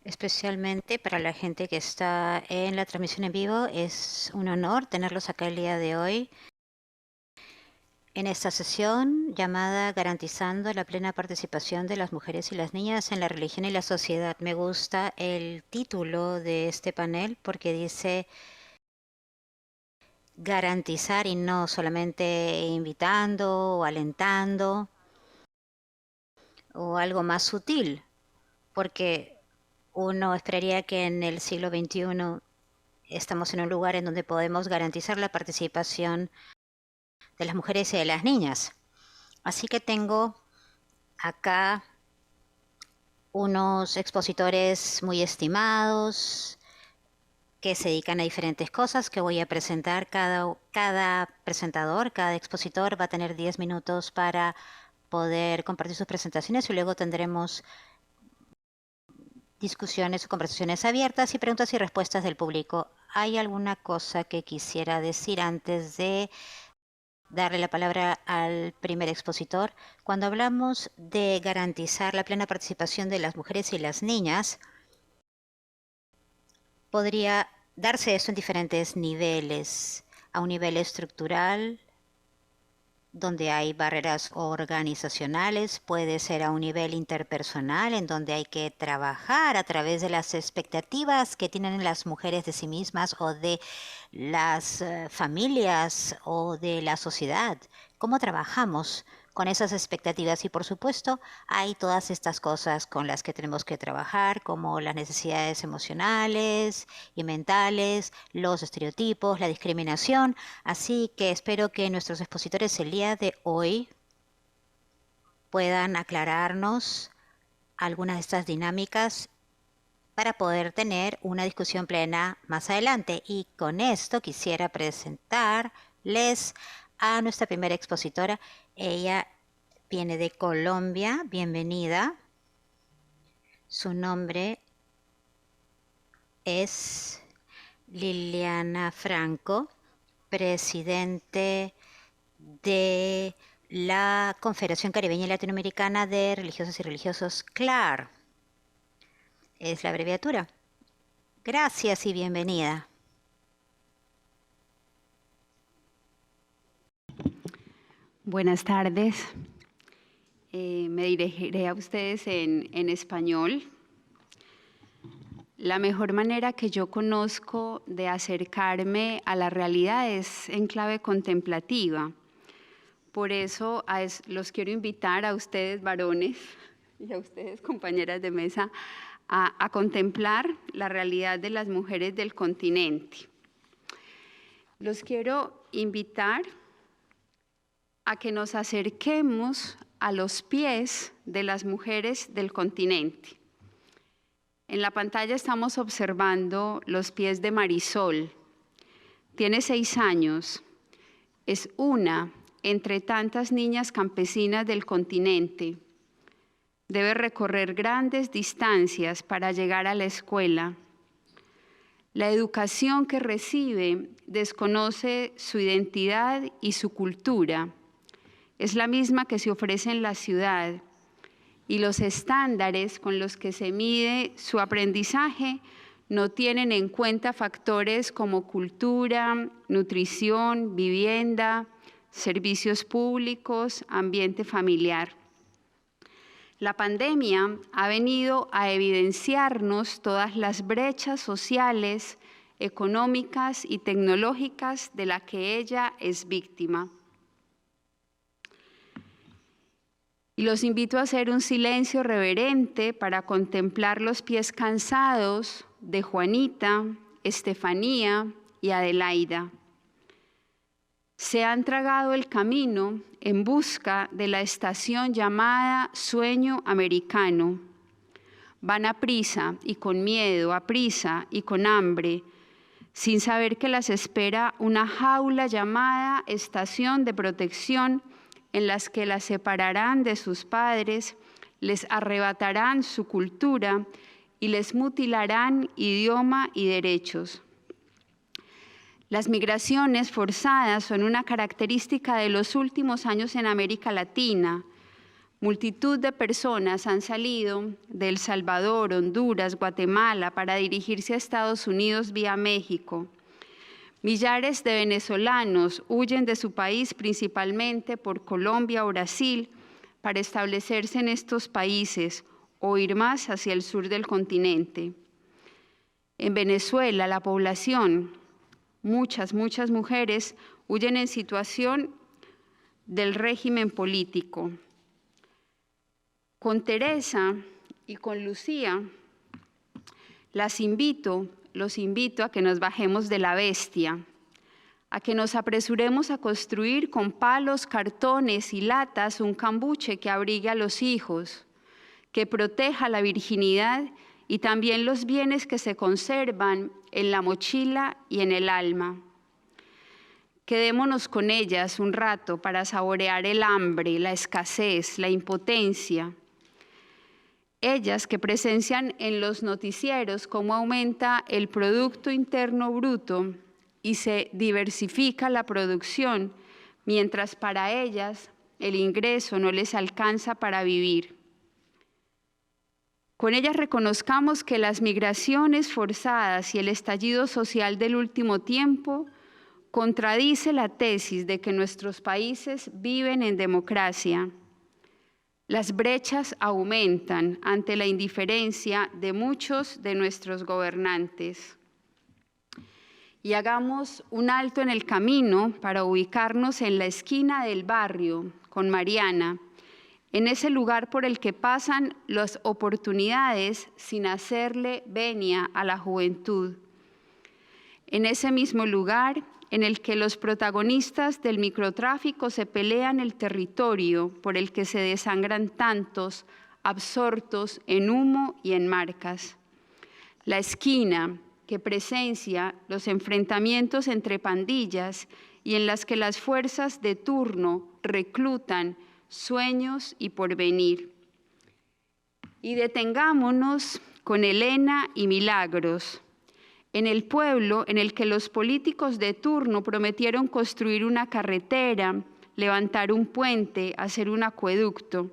especialmente para la gente que está en la transmisión en vivo. Es un honor tenerlos acá el día de hoy en esta sesión llamada Garantizando la plena participación de las mujeres y las niñas en la religión y la sociedad. Me gusta el título de este panel porque dice garantizar y no solamente invitando o alentando o algo más sutil, porque uno esperaría que en el siglo XXI estamos en un lugar en donde podemos garantizar la participación de las mujeres y de las niñas. Así que tengo acá unos expositores muy estimados que se dedican a diferentes cosas que voy a presentar. Cada presentador, cada expositor va a tener 10 minutos para poder compartir sus presentaciones y luego tendremos discusiones o conversaciones abiertas y preguntas y respuestas del público. ¿Hay alguna cosa que quisiera decir antes de darle la palabra al primer expositor? Cuando hablamos de garantizar la plena participación de las mujeres y las niñas, podría darse esto en diferentes niveles. A un nivel estructural, donde hay barreras organizacionales, puede ser a un nivel interpersonal, en donde hay que trabajar a través de las expectativas que tienen las mujeres de sí mismas o de las familias o de la sociedad. ¿Cómo trabajamos con esas expectativas? Y por supuesto, hay todas estas cosas con las que tenemos que trabajar, como las necesidades emocionales y mentales, los estereotipos, la discriminación. Así que espero que nuestros expositores el día de hoy puedan aclararnos algunas de estas dinámicas para poder tener una discusión plena más adelante. Y con esto quisiera presentarles a nuestra primera expositora. Ella viene de Colombia. Bienvenida. Su nombre es Liliana Franco, presidente de la Confederación Caribeña y Latinoamericana de Religiosas y Religiosos, CLAR. Es la abreviatura. Gracias y bienvenida. Buenas tardes. Me dirigiré a ustedes en español. La mejor manera que yo conozco de acercarme a la realidad es en clave contemplativa. Por eso los quiero invitar a ustedes, varones, y a ustedes, compañeras de mesa, a contemplar la realidad de las mujeres del continente. Los quiero invitar a que nos acerquemos a los pies de las mujeres del continente. En la pantalla estamos observando los pies de Marisol. Tiene 6 años. Es una entre tantas niñas campesinas del continente. Debe recorrer grandes distancias para llegar a la escuela. La educación que recibe desconoce su identidad y su cultura. Es la misma que se ofrece en la ciudad y los estándares con los que se mide su aprendizaje no tienen en cuenta factores como cultura, nutrición, vivienda, servicios públicos, ambiente familiar. La pandemia ha venido a evidenciarnos todas las brechas sociales, económicas y tecnológicas de las que ella es víctima. Y los invito a hacer un silencio reverente para contemplar los pies cansados de Juanita, Estefanía y Adelaida. Se han tragado el camino en busca de la estación llamada Sueño Americano. Van a prisa y con miedo, a prisa y con hambre, sin saber que las espera una jaula llamada Estación de Protección, en las que las separarán de sus padres, les arrebatarán su cultura y les mutilarán idioma y derechos. Las migraciones forzadas son una característica de los últimos años en América Latina. Multitud de personas han salido de El Salvador, Honduras, Guatemala para dirigirse a Estados Unidos vía México. Millares de venezolanos huyen de su país principalmente por Colombia o Brasil para establecerse en estos países o ir más hacia el sur del continente. En Venezuela, la población, muchas mujeres huyen en situación del régimen político. Con Teresa y con Lucía los invito a que nos bajemos de la bestia, a que nos apresuremos a construir con palos, cartones y latas un cambuche que abrigue a los hijos, que proteja la virginidad y también los bienes que se conservan en la mochila y en el alma. Quedémonos con ellas un rato para saborear el hambre, la escasez, la impotencia. Ellas que presencian en los noticieros cómo aumenta el Producto Interno Bruto y se diversifica la producción, mientras para ellas el ingreso no les alcanza para vivir. Con ellas reconozcamos que las migraciones forzadas y el estallido social del último tiempo contradice la tesis de que nuestros países viven en democracia. Las brechas aumentan ante la indiferencia de muchos de nuestros gobernantes. Y hagamos un alto en el camino para ubicarnos en la esquina del barrio con Mariana, en ese lugar por el que pasan las oportunidades sin hacerle venia a la juventud. En ese mismo lugar en el que los protagonistas del microtráfico se pelean el territorio por el que se desangran tantos, absortos en humo y en marcas. La esquina que presencia los enfrentamientos entre pandillas y en las que las fuerzas de turno reclutan sueños y porvenir. Y detengámonos con Elena y Milagros, en el pueblo en el que los políticos de turno prometieron construir una carretera, levantar un puente, hacer un acueducto.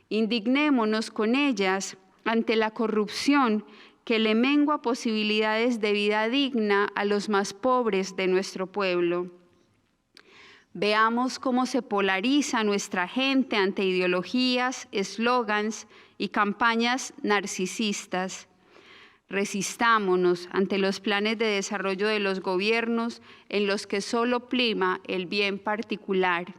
Indignémonos con ellas ante la corrupción que le mengua posibilidades de vida digna a los más pobres de nuestro pueblo. Veamos cómo se polariza nuestra gente ante ideologías, eslogans y campañas narcisistas. Resistámonos ante los planes de desarrollo de los gobiernos en los que solo prima el bien particular.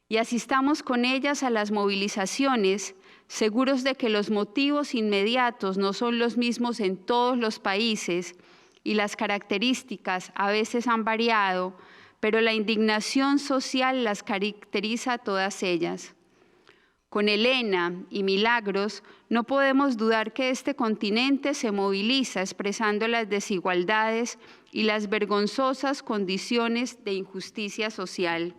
Y asistamos con ellas a las movilizaciones, seguros de que los motivos inmediatos no son los mismos en todos los países y las características a veces han variado, pero la indignación social las caracteriza a todas ellas. Con Elena y Milagros no podemos dudar que este continente se moviliza expresando las desigualdades y las vergonzosas condiciones de injusticia social.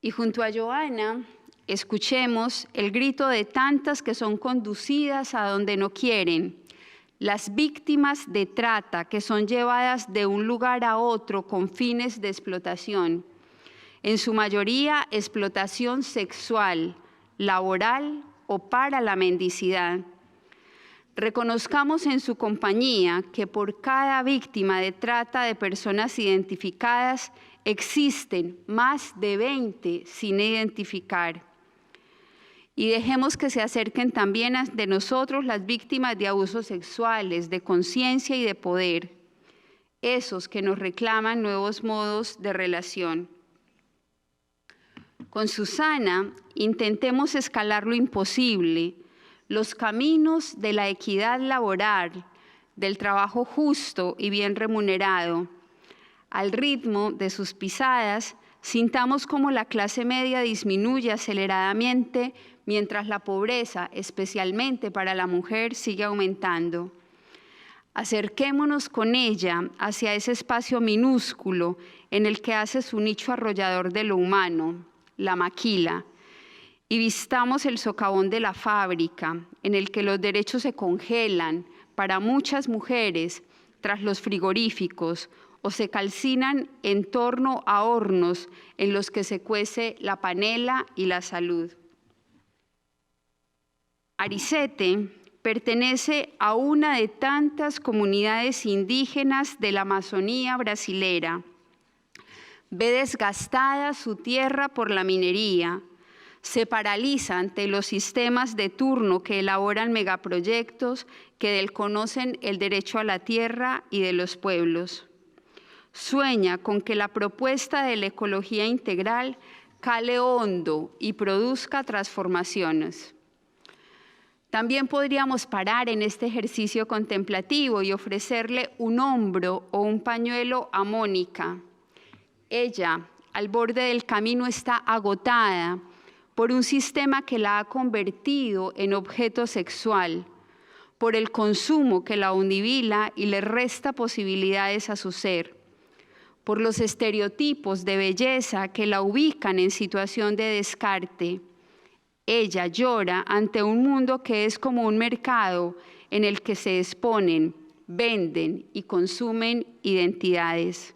Y junto a Joana, escuchemos el grito de tantas que son conducidas a donde no quieren, las víctimas de trata que son llevadas de un lugar a otro con fines de explotación. En su mayoría, explotación sexual, laboral o para la mendicidad. Reconozcamos en su compañía que por cada víctima de trata de personas identificadas existen más de 20 sin identificar. Y dejemos que se acerquen también de nosotros las víctimas de abusos sexuales, de conciencia y de poder, esos que nos reclaman nuevos modos de relación. Con Susana, intentemos escalar lo imposible, los caminos de la equidad laboral, del trabajo justo y bien remunerado. Al ritmo de sus pisadas, sintamos cómo la clase media disminuye aceleradamente mientras la pobreza, especialmente para la mujer, sigue aumentando. Acerquémonos con ella hacia ese espacio minúsculo en el que hace su nicho arrollador de lo humano, la maquila, y vistamos el socavón de la fábrica, en el que los derechos se congelan para muchas mujeres tras los frigoríficos o se calcinan en torno a hornos en los que se cuece la panela y la salud. Aricete pertenece a una de tantas comunidades indígenas de la Amazonía brasilera. Ve desgastada su tierra por la minería, se paraliza ante los sistemas de turno que elaboran megaproyectos que desconocen el derecho a la tierra y de los pueblos. Sueña con que la propuesta de la ecología integral cale hondo y produzca transformaciones. También podríamos parar en este ejercicio contemplativo y ofrecerle un hombro o un pañuelo a Mónica. Ella, al borde del camino, está agotada por un sistema que la ha convertido en objeto sexual, por el consumo que la obnubila y le resta posibilidades a su ser, por los estereotipos de belleza que la ubican en situación de descarte. Ella llora ante un mundo que es como un mercado en el que se exponen, venden y consumen identidades.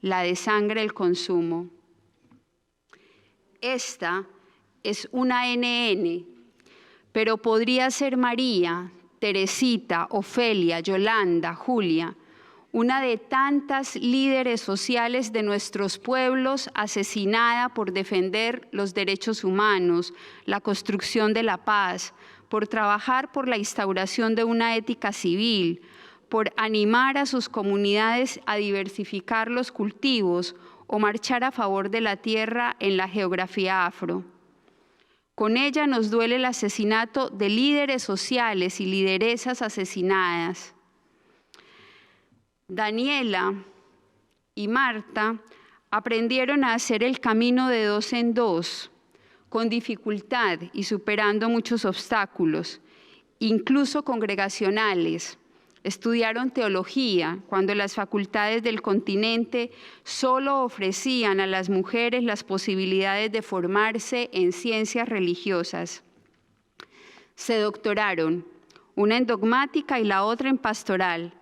La desangra el consumo. Esta es una NN, pero podría ser María, Teresita, Ofelia, Yolanda, Julia, una de tantas líderes sociales de nuestros pueblos asesinada por defender los derechos humanos, la construcción de la paz, por trabajar por la instauración de una ética civil, por animar a sus comunidades a diversificar los cultivos o marchar a favor de la tierra en la geografía afro. Con ella nos duele el asesinato de líderes sociales y lideresas asesinadas. Daniela y Marta aprendieron a hacer el camino de 2 en 2, con dificultad y superando muchos obstáculos, incluso congregacionales. Estudiaron teología cuando las facultades del continente solo ofrecían a las mujeres las posibilidades de formarse en ciencias religiosas. Se doctoraron, una en dogmática y la otra en pastoral.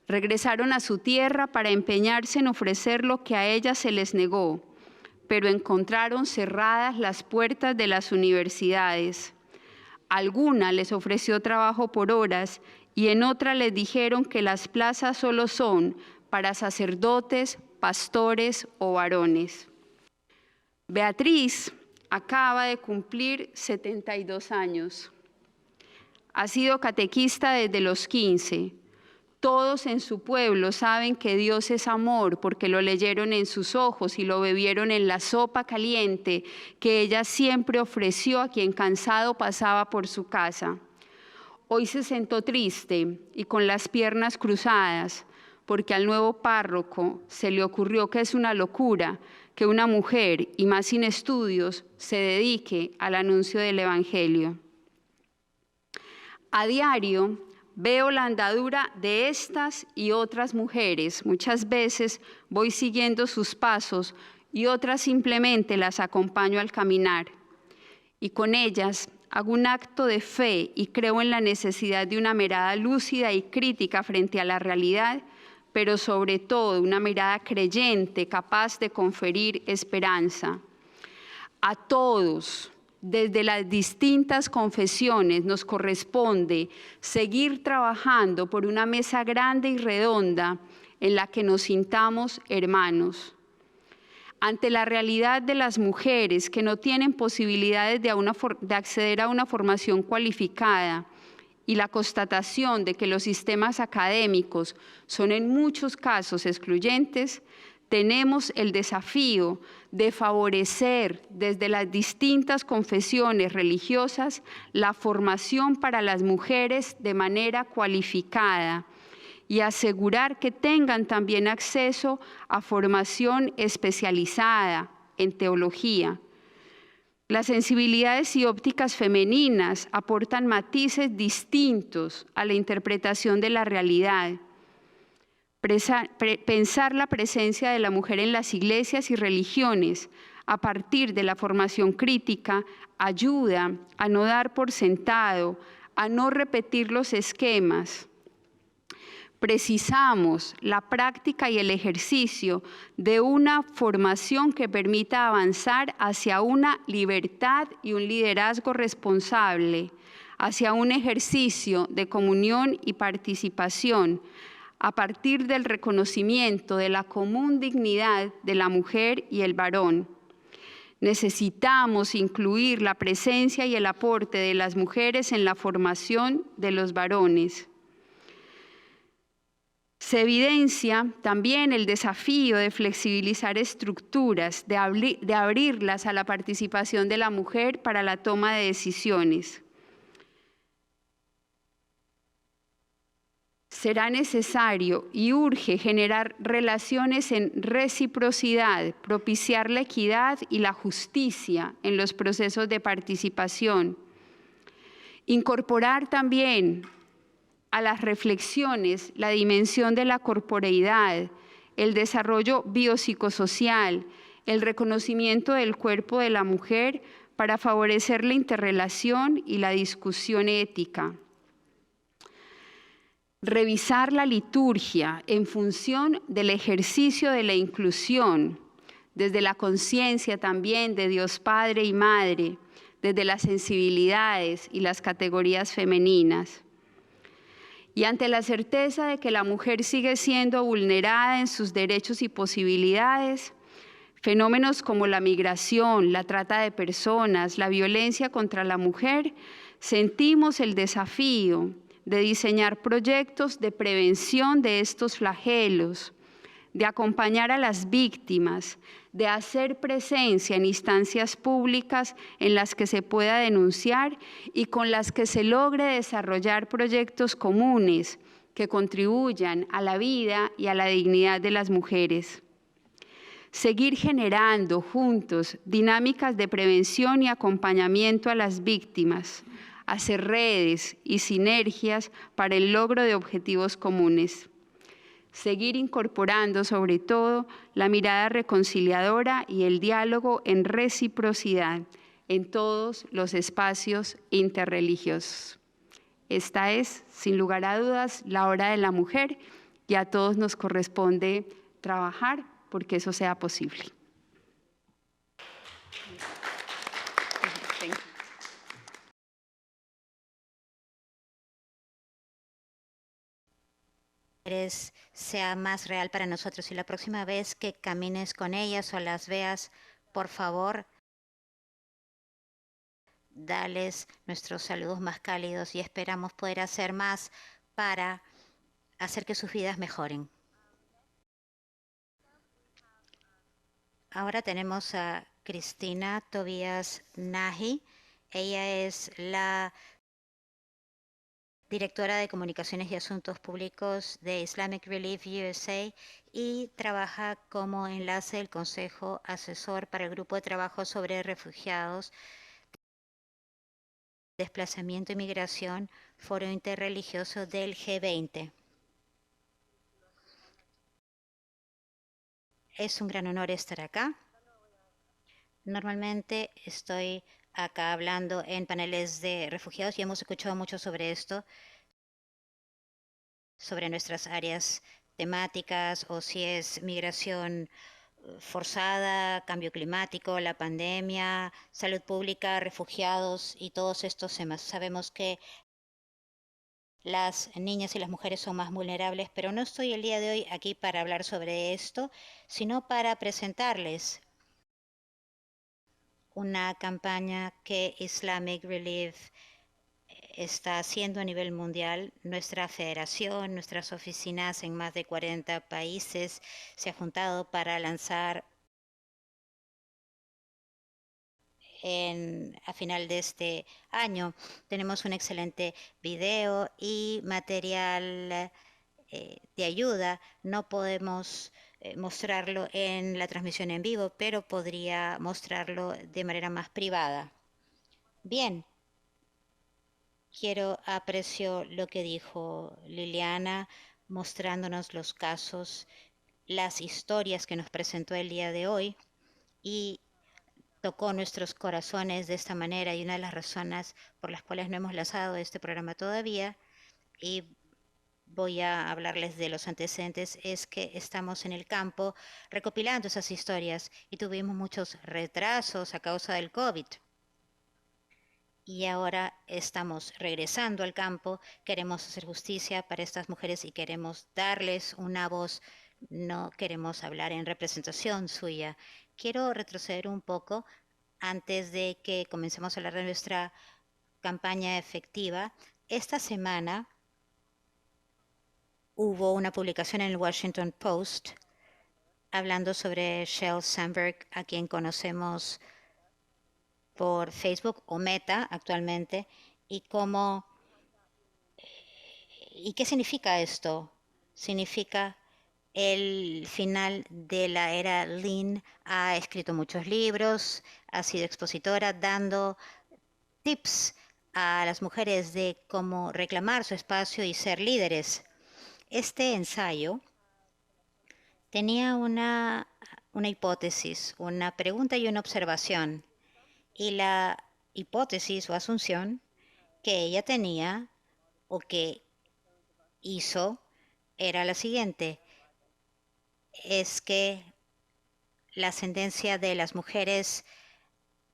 Regresaron a su tierra para empeñarse en ofrecer lo que a ellas se les negó, pero encontraron cerradas las puertas de las universidades. Alguna les ofreció trabajo por horas y en otra les dijeron que las plazas solo son para sacerdotes, pastores o varones. Beatriz acaba de cumplir 72 años. Ha sido catequista desde los 15. Todos en su pueblo saben que Dios es amor porque lo leyeron en sus ojos y lo bebieron en la sopa caliente que ella siempre ofreció a quien cansado pasaba por su casa. Hoy se sentó triste y con las piernas cruzadas porque al nuevo párroco se le ocurrió que es una locura que una mujer, y más sin estudios, se dedique al anuncio del Evangelio. A diario veo la andadura de estas y otras mujeres. Muchas veces voy siguiendo sus pasos y otras simplemente las acompaño al caminar. Y con ellas hago un acto de fe y creo en la necesidad de una mirada lúcida y crítica frente a la realidad, pero sobre todo una mirada creyente capaz de conferir esperanza. A todos, desde las distintas confesiones, nos corresponde seguir trabajando por una mesa grande y redonda en la que nos sintamos hermanos. Ante la realidad de las mujeres que no tienen posibilidades de acceder a una formación cualificada y la constatación de que los sistemas académicos son en muchos casos excluyentes, tenemos el desafío de favorecer desde las distintas confesiones religiosas la formación para las mujeres de manera cualificada y asegurar que tengan también acceso a formación especializada en teología. Las sensibilidades y ópticas femeninas aportan matices distintos a la interpretación de la realidad. Pensar la presencia de la mujer en las iglesias y religiones a partir de la formación crítica ayuda a no dar por sentado, a no repetir los esquemas. Precisamos la práctica y el ejercicio de una formación que permita avanzar hacia una libertad y un liderazgo responsable, hacia un ejercicio de comunión y participación a partir del reconocimiento de la común dignidad de la mujer y el varón. Necesitamos incluir la presencia y el aporte de las mujeres en la formación de los varones. Se evidencia también el desafío de flexibilizar estructuras, de abrirlas a la participación de la mujer para la toma de decisiones. Será necesario y urge generar relaciones en reciprocidad, propiciar la equidad y la justicia en los procesos de participación. Incorporar también a las reflexiones la dimensión de la corporeidad, el desarrollo biopsicosocial, el reconocimiento del cuerpo de la mujer para favorecer la interrelación y la discusión ética. Revisar la liturgia en función del ejercicio de la inclusión, desde la conciencia también de Dios Padre y Madre, desde las sensibilidades y las categorías femeninas. Y ante la certeza de que la mujer sigue siendo vulnerada en sus derechos y posibilidades, fenómenos como la migración, la trata de personas, la violencia contra la mujer, sentimos el desafío de diseñar proyectos de prevención de estos flagelos, de acompañar a las víctimas, de hacer presencia en instancias públicas en las que se pueda denunciar y con las que se logre desarrollar proyectos comunes que contribuyan a la vida y a la dignidad de las mujeres. Seguir generando juntos dinámicas de prevención y acompañamiento a las víctimas, hacer redes y sinergias para el logro de objetivos comunes. Seguir incorporando sobre todo la mirada reconciliadora y el diálogo en reciprocidad en todos los espacios interreligiosos. Esta es, sin lugar a dudas, la hora de la mujer y a todos nos corresponde trabajar porque eso sea posible. Sea más real para nosotros y la próxima vez que camines con ellas o las veas, por favor, dales nuestros saludos más cálidos y esperamos poder hacer más para hacer que sus vidas mejoren. Ahora tenemos a Cristina Tobías Naji. Ella es la directora de Comunicaciones y Asuntos Públicos de Islamic Relief USA y trabaja como enlace del Consejo Asesor para el Grupo de Trabajo sobre Refugiados, Desplazamiento y Migración, Foro Interreligioso del G20. Es un gran honor estar acá. Normalmente estoy acá hablando en paneles de refugiados y hemos escuchado mucho sobre esto, sobre nuestras áreas temáticas o si es migración forzada, cambio climático, la pandemia, salud pública, refugiados y todos estos temas. Sabemos que las niñas y las mujeres son más vulnerables, pero no estoy el día de hoy aquí para hablar sobre esto, sino para presentarles una campaña que Islamic Relief está haciendo a nivel mundial. Nuestra federación, nuestras oficinas en más de 40 países se han juntado para lanzar a final de este año. Tenemos un excelente video y material de ayuda. No podemos mostrarlo en la transmisión en vivo, pero podría mostrarlo de manera más privada. Bien. Aprecio lo que dijo Liliana, mostrándonos los casos, las historias que nos presentó el día de hoy y tocó nuestros corazones de esta manera, y una de las razones por las cuales no hemos lanzado este programa todavía y voy a hablarles de los antecedentes, es que estamos en el campo recopilando esas historias y tuvimos muchos retrasos a causa del COVID. Y ahora estamos regresando al campo, queremos hacer justicia para estas mujeres y queremos darles una voz, no queremos hablar en representación suya. Quiero retroceder un poco antes de que comencemos a hablar de nuestra campaña efectiva. Esta semana hubo una publicación en el Washington Post hablando sobre Sheryl Sandberg, a quien conocemos por Facebook o Meta actualmente, y cómo ¿y qué significa esto? Significa el final de la era Lean. Ha escrito muchos libros, ha sido expositora dando tips a las mujeres de cómo reclamar su espacio y ser líderes. Este ensayo tenía una hipótesis, una pregunta y una observación. Y la hipótesis o asunción que ella tenía o que hizo era la siguiente: es que la ascendencia de las mujeres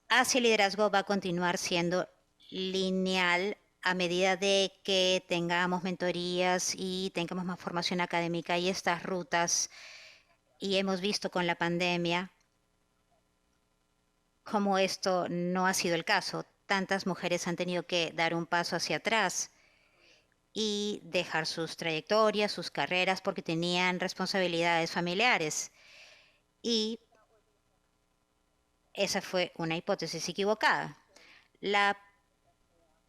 hacia el liderazgo va a continuar siendo lineal a medida de que tengamos mentorías y tengamos más formación académica y estas rutas. Y hemos visto con la pandemia cómo esto no ha sido el caso. Tantas mujeres han tenido que dar un paso hacia atrás y dejar sus trayectorias, sus carreras, porque tenían responsabilidades familiares. Y esa fue una hipótesis equivocada. La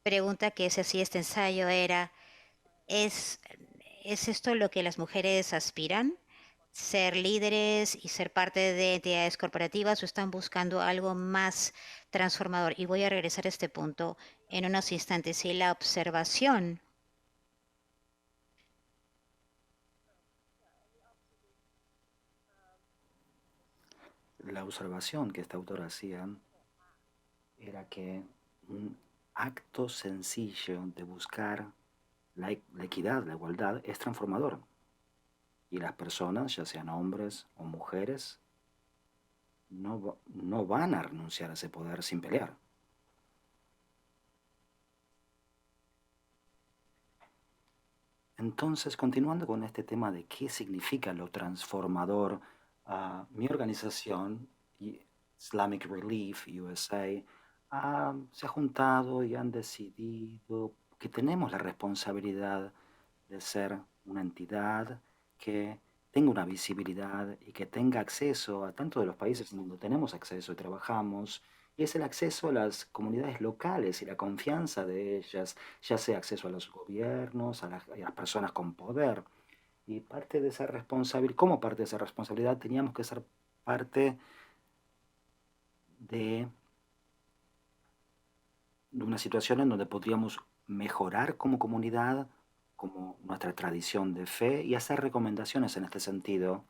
pregunta que se hacía este ensayo era, ¿es, ¿es esto lo que las mujeres aspiran? ¿Ser líderes y ser parte de entidades corporativas o están buscando algo más transformador? Y voy a regresar a este punto en unos instantes. Y la observación La observación que esta autora hacía era que un acto sencillo de buscar la equidad, la igualdad, es transformador. Y las personas, ya sean hombres o mujeres, no van a renunciar a ese poder sin pelear. Entonces, continuando con este tema de qué significa lo transformador, mi organización, Islamic Relief USA, se ha juntado y han decidido que tenemos la responsabilidad de ser una entidad que tenga una visibilidad y que tenga acceso a tanto de los países en donde tenemos acceso y trabajamos, y es el acceso a las comunidades locales y la confianza de ellas, ya sea acceso a los gobiernos, a las personas con poder. Y parte de esa responsabilidad, como parte de esa responsabilidad, teníamos que ser parte de una situación en donde podríamos mejorar como comunidad, como nuestra tradición de fe, y hacer recomendaciones en este sentido,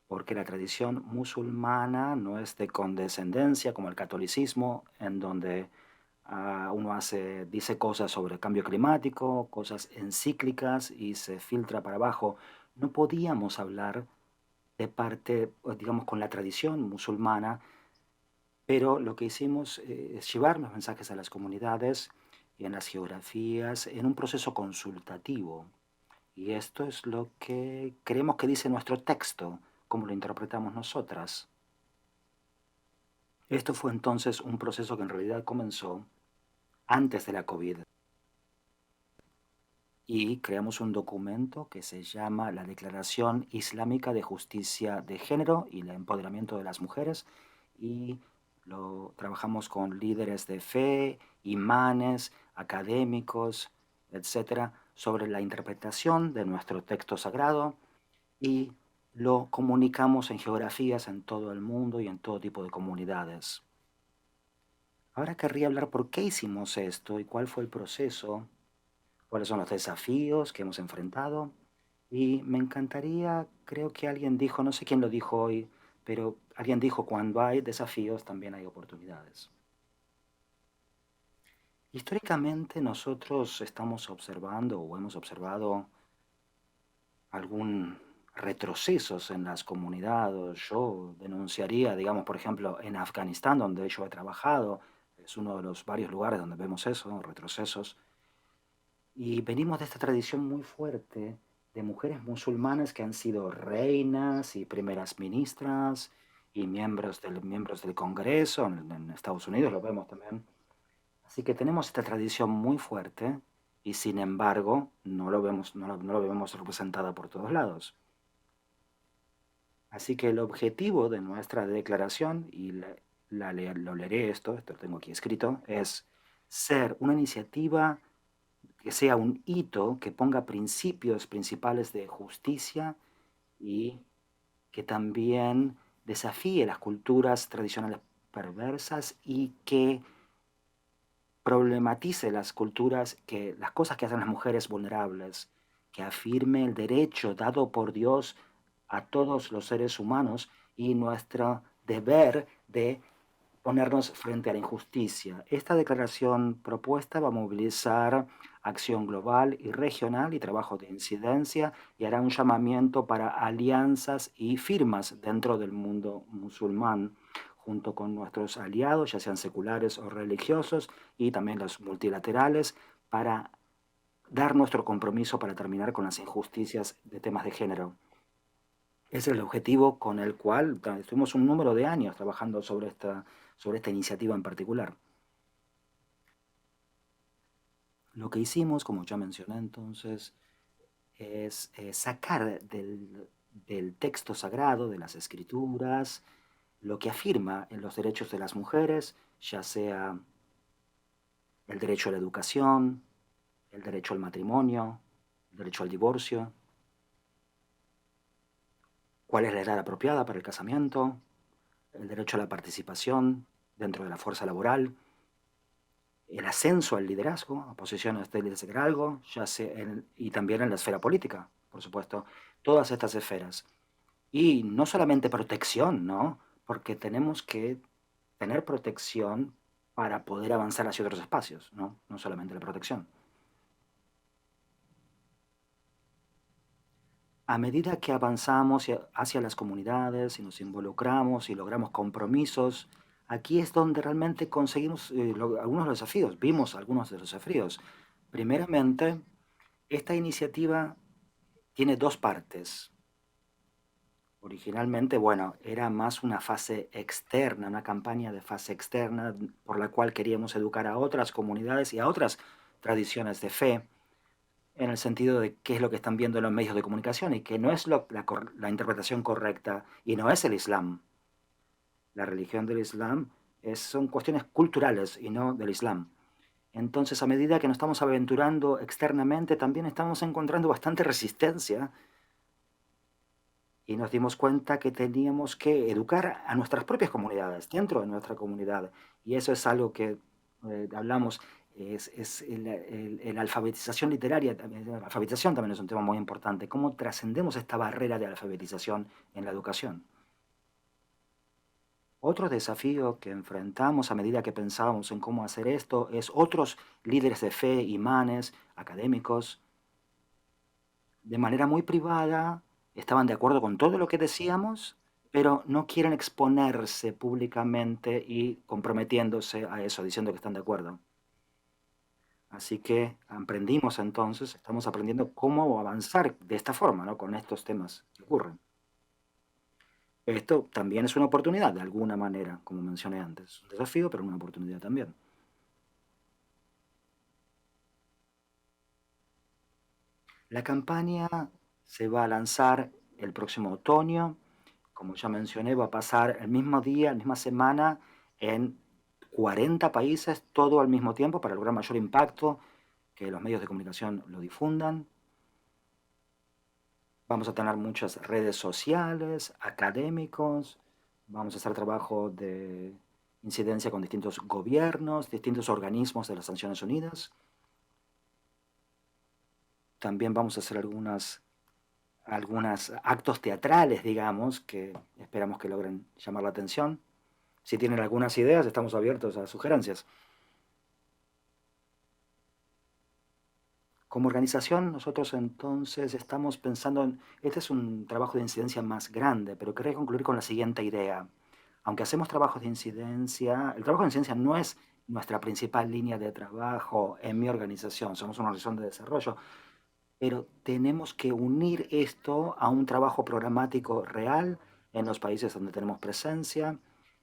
porque la tradición musulmana no es de condescendencia como el catolicismo, en donde uno dice cosas sobre el cambio climático, cosas encíclicas y se filtra para abajo. No podíamos hablar de parte, digamos, con la tradición musulmana, pero lo que hicimos es llevar los mensajes a las comunidades y en las geografías en un proceso consultativo. Y esto es lo que creemos que dice nuestro texto, como lo interpretamos nosotras. Esto fue entonces un proceso que en realidad comenzó antes de la COVID. Y creamos un documento que se llama la Declaración Islámica de Justicia de Género y el Empoderamiento de las Mujeres, y lo trabajamos con líderes de fe, imanes, académicos, etcétera, sobre la interpretación de nuestro texto sagrado, y lo comunicamos en geografías en todo el mundo y en todo tipo de comunidades. Ahora querría hablar por qué hicimos esto y cuál fue el proceso, cuáles son los desafíos que hemos enfrentado. Y me encantaría, creo que alguien dijo, no sé quién lo dijo hoy, pero alguien dijo, cuando hay desafíos también hay oportunidades. Históricamente nosotros estamos observando o hemos observado algún retrocesos en las comunidades. Yo denunciaría, digamos, por ejemplo, en Afganistán, donde yo he trabajado, es uno de los varios lugares donde vemos eso, retrocesos. Y venimos de esta tradición muy fuerte de mujeres musulmanas que han sido reinas y primeras ministras y miembros del Congreso, en Estados Unidos lo vemos también. Así que tenemos esta tradición muy fuerte y sin embargo no lo vemos representada por todos lados. Así que el objetivo de nuestra declaración, y lo leeré esto lo tengo aquí escrito, es ser una iniciativa que sea un hito que ponga principios principales de justicia y que también desafíe las culturas tradicionales perversas y que problematice las cosas que hacen las mujeres vulnerables, que afirme el derecho dado por Dios a todos los seres humanos y nuestro deber de ponernos frente a la injusticia. Esta declaración propuesta va a movilizar acción global y regional y trabajo de incidencia y hará un llamamiento para alianzas y firmas dentro del mundo musulmán, junto con nuestros aliados, ya sean seculares o religiosos, y también los multilaterales, para dar nuestro compromiso para terminar con las injusticias de temas de género. Ese es el objetivo con el cual estuvimos un número de años trabajando sobre esta iniciativa en particular. Lo que hicimos, como ya mencioné entonces, es sacar del texto sagrado, de las escrituras, lo que afirma en los derechos de las mujeres, ya sea el derecho a la educación, el derecho al matrimonio, el derecho al divorcio, cuál es la edad apropiada para el casamiento, el derecho a la participación dentro de la fuerza laboral, el ascenso al liderazgo, a posiciones de liderazgo, y también en la esfera política, por supuesto, todas estas esferas. Y no solamente protección, ¿no? Porque tenemos que tener protección para poder avanzar hacia otros espacios, ¿no? No solamente la protección. A medida que avanzamos hacia las comunidades y nos involucramos y logramos compromisos, aquí es donde realmente conseguimos algunos desafíos, vimos algunos de los desafíos. Primeramente, esta iniciativa tiene dos partes. Originalmente, bueno, era más una fase externa, una campaña de fase externa por la cual queríamos educar a otras comunidades y a otras tradiciones de fe, en el sentido de qué es lo que están viendo en los medios de comunicación y que no es la interpretación correcta y no es el Islam. La religión del Islam son cuestiones culturales y no del Islam. Entonces, a medida que nos estamos aventurando externamente, también estamos encontrando bastante resistencia y nos dimos cuenta que teníamos que educar a nuestras propias comunidades, dentro de nuestra comunidad. Y eso es algo que hablamos, es la alfabetización literaria, la alfabetización también es un tema muy importante. ¿Cómo trascendemos esta barrera de alfabetización en la educación? Otro desafío que enfrentamos a medida que pensábamos en cómo hacer esto es otros líderes de fe, imanes, académicos, de manera muy privada, estaban de acuerdo con todo lo que decíamos, pero no quieren exponerse públicamente y comprometiéndose a eso, diciendo que están de acuerdo. Así que aprendimos entonces, estamos aprendiendo cómo avanzar de esta forma, ¿no? Con estos temas que ocurren. Esto también es una oportunidad, de alguna manera, como mencioné antes. Un desafío, pero una oportunidad también. La campaña se va a lanzar el próximo otoño. Como ya mencioné, va a pasar el mismo día, la misma semana, en 40 países, todo al mismo tiempo, para lograr mayor impacto, que los medios de comunicación lo difundan. Vamos a tener muchas redes sociales, académicos, vamos a hacer trabajo de incidencia con distintos gobiernos, distintos organismos de las Naciones Unidas. También vamos a hacer algunos actos teatrales, digamos, que esperamos que logren llamar la atención. Si tienen algunas ideas, estamos abiertos a sugerencias. Como organización, nosotros entonces estamos pensando en, este es un trabajo de incidencia más grande, pero quería concluir con la siguiente idea. Aunque hacemos trabajos de incidencia, el trabajo de incidencia no es nuestra principal línea de trabajo en mi organización, somos una organización de desarrollo, pero tenemos que unir esto a un trabajo programático real en los países donde tenemos presencia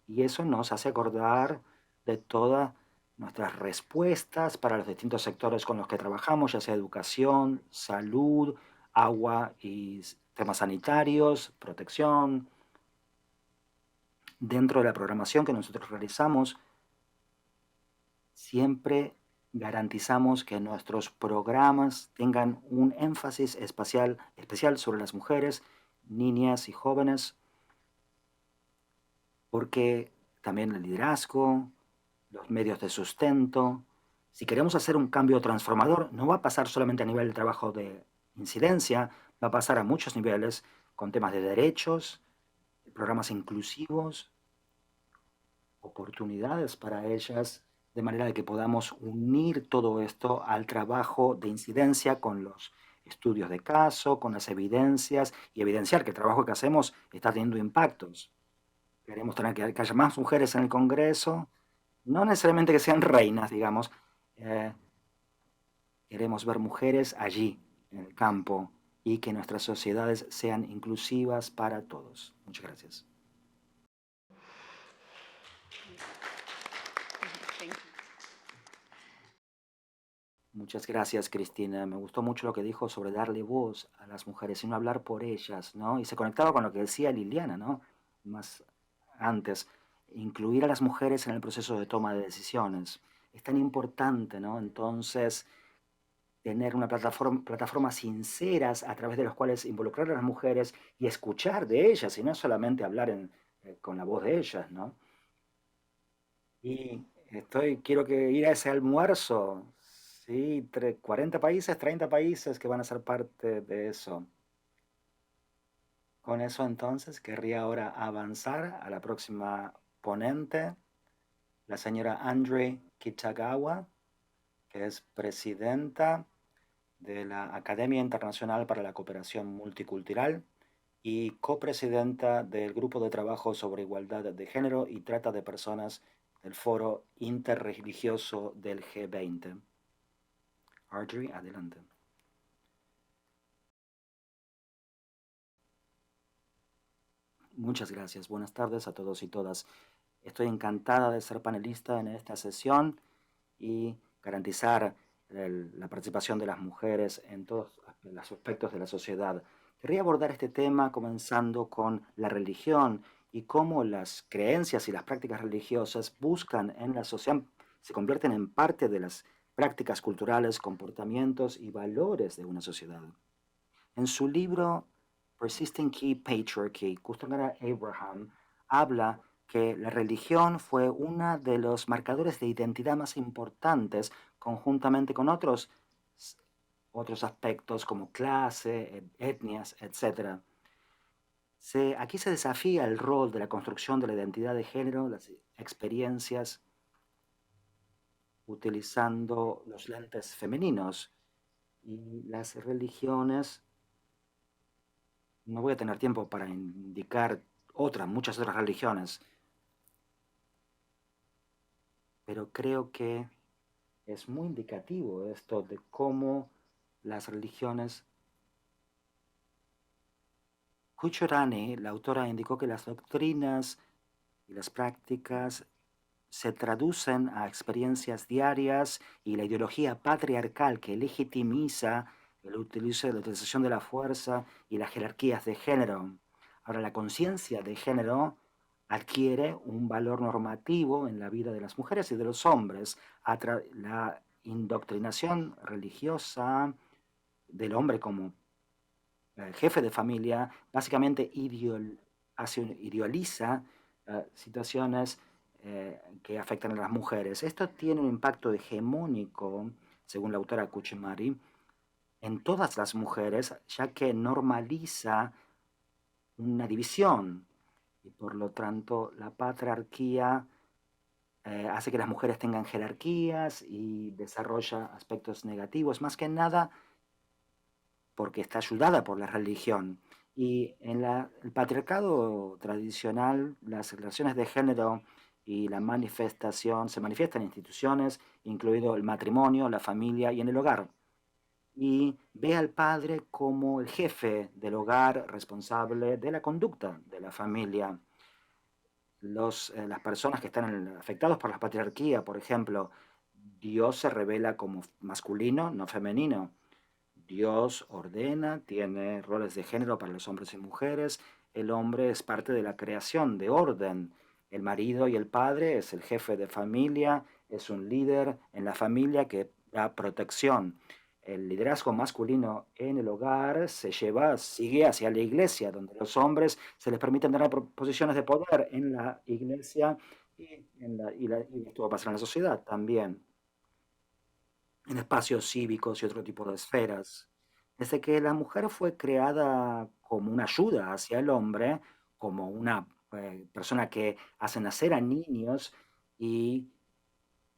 y eso nos hace acordar de todas nuestras respuestas para los distintos sectores con los que trabajamos, ya sea educación, salud, agua y temas sanitarios, protección. Dentro de la programación que nosotros realizamos, siempre garantizamos que nuestros programas tengan un énfasis especial sobre las mujeres, niñas y jóvenes, porque también el liderazgo, los medios de sustento, si queremos hacer un cambio transformador, no va a pasar solamente a nivel de trabajo de incidencia, va a pasar a muchos niveles con temas de derechos, programas inclusivos, oportunidades para ellas, de manera de que podamos unir todo esto al trabajo de incidencia con los estudios de caso, con las evidencias y evidenciar que el trabajo que hacemos está teniendo impactos. Queremos tener que haya más mujeres en el Congreso, no necesariamente que sean reinas, digamos. eh, Queremos ver mujeres allí, en el campo, y que nuestras sociedades sean inclusivas para todos. Muchas gracias. Muchas gracias, Cristina. Me gustó mucho lo que dijo sobre darle voz a las mujeres y no hablar por ellas, ¿no? Y se conectaba con lo que decía Liliana, ¿no? Más antes, incluir a las mujeres en el proceso de toma de decisiones. Es tan importante, ¿no? Entonces, tener una plataformas sinceras a través de las cuales involucrar a las mujeres y escuchar de ellas y no solamente hablar con la voz de ellas, ¿no? Y quiero que ir a ese almuerzo. Sí, 40 países, 30 países que van a ser parte de eso. Con eso entonces querría ahora avanzar a la próxima ponente, la señora Andre Kitagawa, que es presidenta de la Academia Internacional para la Cooperación Multicultural y copresidenta del Grupo de Trabajo sobre Igualdad de Género y Trata de Personas del Foro Interreligioso del G20. Audrey, adelante. Muchas gracias. Buenas tardes a todos y todas. Estoy encantada de ser panelista en esta sesión y garantizar la participación de las mujeres en todos los aspectos de la sociedad. Querría abordar este tema comenzando con la religión y cómo las creencias y las prácticas religiosas buscan en la sociedad, se convierten en parte de las prácticas culturales, comportamientos y valores de una sociedad. En su libro Persisting Key Patriarchy, Kusangara Abraham habla que la religión fue uno de los marcadores de identidad más importantes, conjuntamente con otros aspectos como clase, etnias, etc. Aquí se desafía el rol de la construcción de la identidad de género, las experiencias, utilizando los lentes femeninos y las religiones. No voy a tener tiempo para indicar muchas otras religiones, pero creo que es muy indicativo esto de cómo las religiones. Kuchorani, la autora, indicó que las doctrinas y las prácticas se traducen a experiencias diarias y la ideología patriarcal que legitimiza la utilización de la fuerza y las jerarquías de género. Ahora, la conciencia de género adquiere un valor normativo en la vida de las mujeres y de los hombres. La indoctrinación religiosa del hombre como jefe de familia básicamente idealiza situaciones que afectan a las mujeres. Esto tiene un impacto hegemónico, según la autora Kuchimari, en todas las mujeres, ya que normaliza una división y por lo tanto la patriarquía hace que las mujeres tengan jerarquías y desarrolla aspectos negativos, más que nada porque está ayudada por la religión. Y en el patriarcado tradicional, las relaciones de género y la manifestación se manifiestan en instituciones, incluido el matrimonio, la familia y en el hogar. Y ve al padre como el jefe del hogar, responsable de la conducta de la familia. Las personas que están afectadas por la patriarquía, por ejemplo, Dios se revela como masculino, no femenino. Dios ordena, tiene roles de género para los hombres y mujeres. El hombre es parte de la creación, de orden. El marido y el padre es el jefe de familia, es un líder en la familia que da protección. El liderazgo masculino en el hogar sigue hacia la iglesia, donde los hombres se les permiten tener posiciones de poder en la iglesia y esto va a pasar en la sociedad también, en espacios cívicos y otro tipo de esferas. Desde que la mujer fue creada como una ayuda hacia el hombre, como una persona que hace nacer a niños, y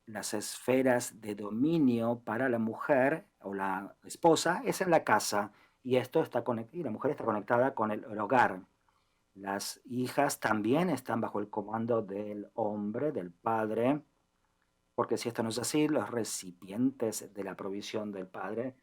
las esferas de dominio para la mujer o la esposa es en la casa, y esto está y la mujer está conectada con el hogar. Las hijas también están bajo el comando del hombre, del padre, porque si esto no es así, los recipientes de la provisión del Padre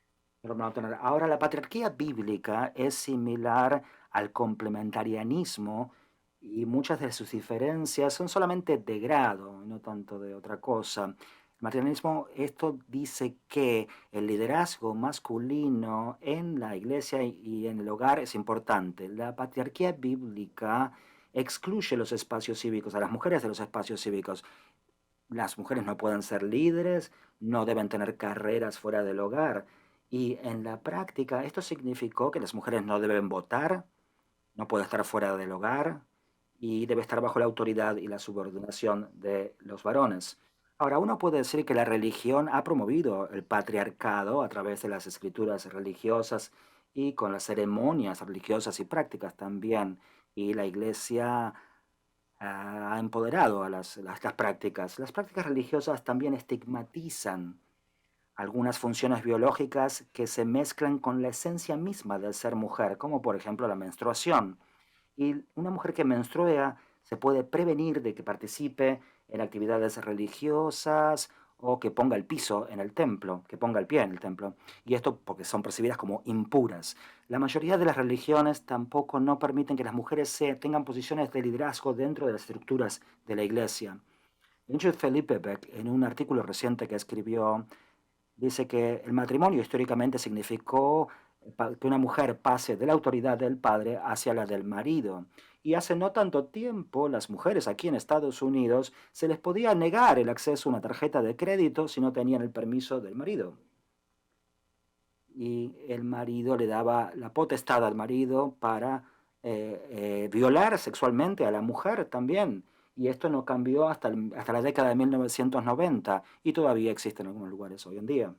no lo van a tener. Ahora, la patriarquía bíblica es similar al complementarianismo y muchas de sus diferencias son solamente de grado, no tanto de otra cosa. El materialismo, esto dice que el liderazgo masculino en la iglesia y en el hogar es importante. La patriarquía bíblica excluye los espacios cívicos, a las mujeres de los espacios cívicos. Las mujeres no pueden ser líderes, no deben tener carreras fuera del hogar. Y en la práctica esto significó que las mujeres no deben votar, no puede estar fuera del hogar y debe estar bajo la autoridad y la subordinación de los varones. Ahora, uno puede decir que la religión ha promovido el patriarcado a través de las escrituras religiosas y con las ceremonias religiosas y prácticas también. Y la iglesia ha empoderado a las prácticas. Las prácticas religiosas también estigmatizan algunas funciones biológicas que se mezclan con la esencia misma del ser mujer, como por ejemplo la menstruación. Y una mujer que menstrua se puede prevenir de que participe en actividades religiosas o que ponga el piso en el templo, que ponga el pie en el templo. Y esto porque son percibidas como impuras. La mayoría de las religiones tampoco no permiten que las mujeres tengan posiciones de liderazgo dentro de las estructuras de la iglesia. De hecho, Felipe Beck, en un artículo reciente que escribió, dice que el matrimonio históricamente significó que una mujer pase de la autoridad del padre hacia la del marido. Y hace no tanto tiempo, las mujeres aquí en Estados Unidos se les podía negar el acceso a una tarjeta de crédito si no tenían el permiso del marido. Y el marido le daba la potestad al marido para violar sexualmente a la mujer también. Y esto no cambió hasta la década de 1990 y todavía existe en algunos lugares hoy en día.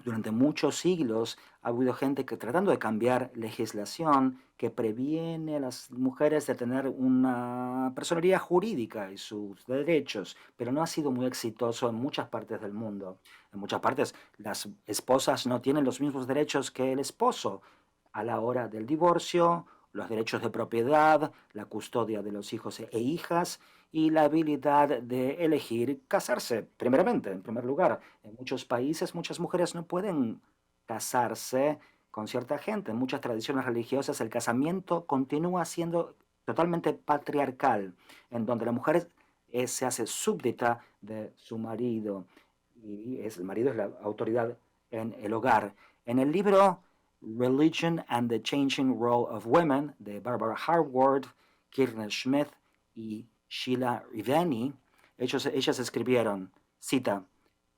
Durante muchos siglos ha habido gente que tratando de cambiar legislación que previene a las mujeres de tener una personalidad jurídica y sus derechos, pero no ha sido muy exitoso en muchas partes del mundo. En muchas partes las esposas no tienen los mismos derechos que el esposo a la hora del divorcio, los derechos de propiedad, la custodia de los hijos e hijas y la habilidad de elegir casarse, primeramente, en primer lugar. En muchos países muchas mujeres no pueden casarse con cierta gente. En muchas tradiciones religiosas el casamiento continúa siendo totalmente patriarcal, en donde la mujer se hace súbdita de su marido y el marido es la autoridad en el hogar. En el libro Religion and the Changing Role of Women de Barbara Harwood, Kirner Schmidt y Sheila Riveni, ellas escribieron, cita,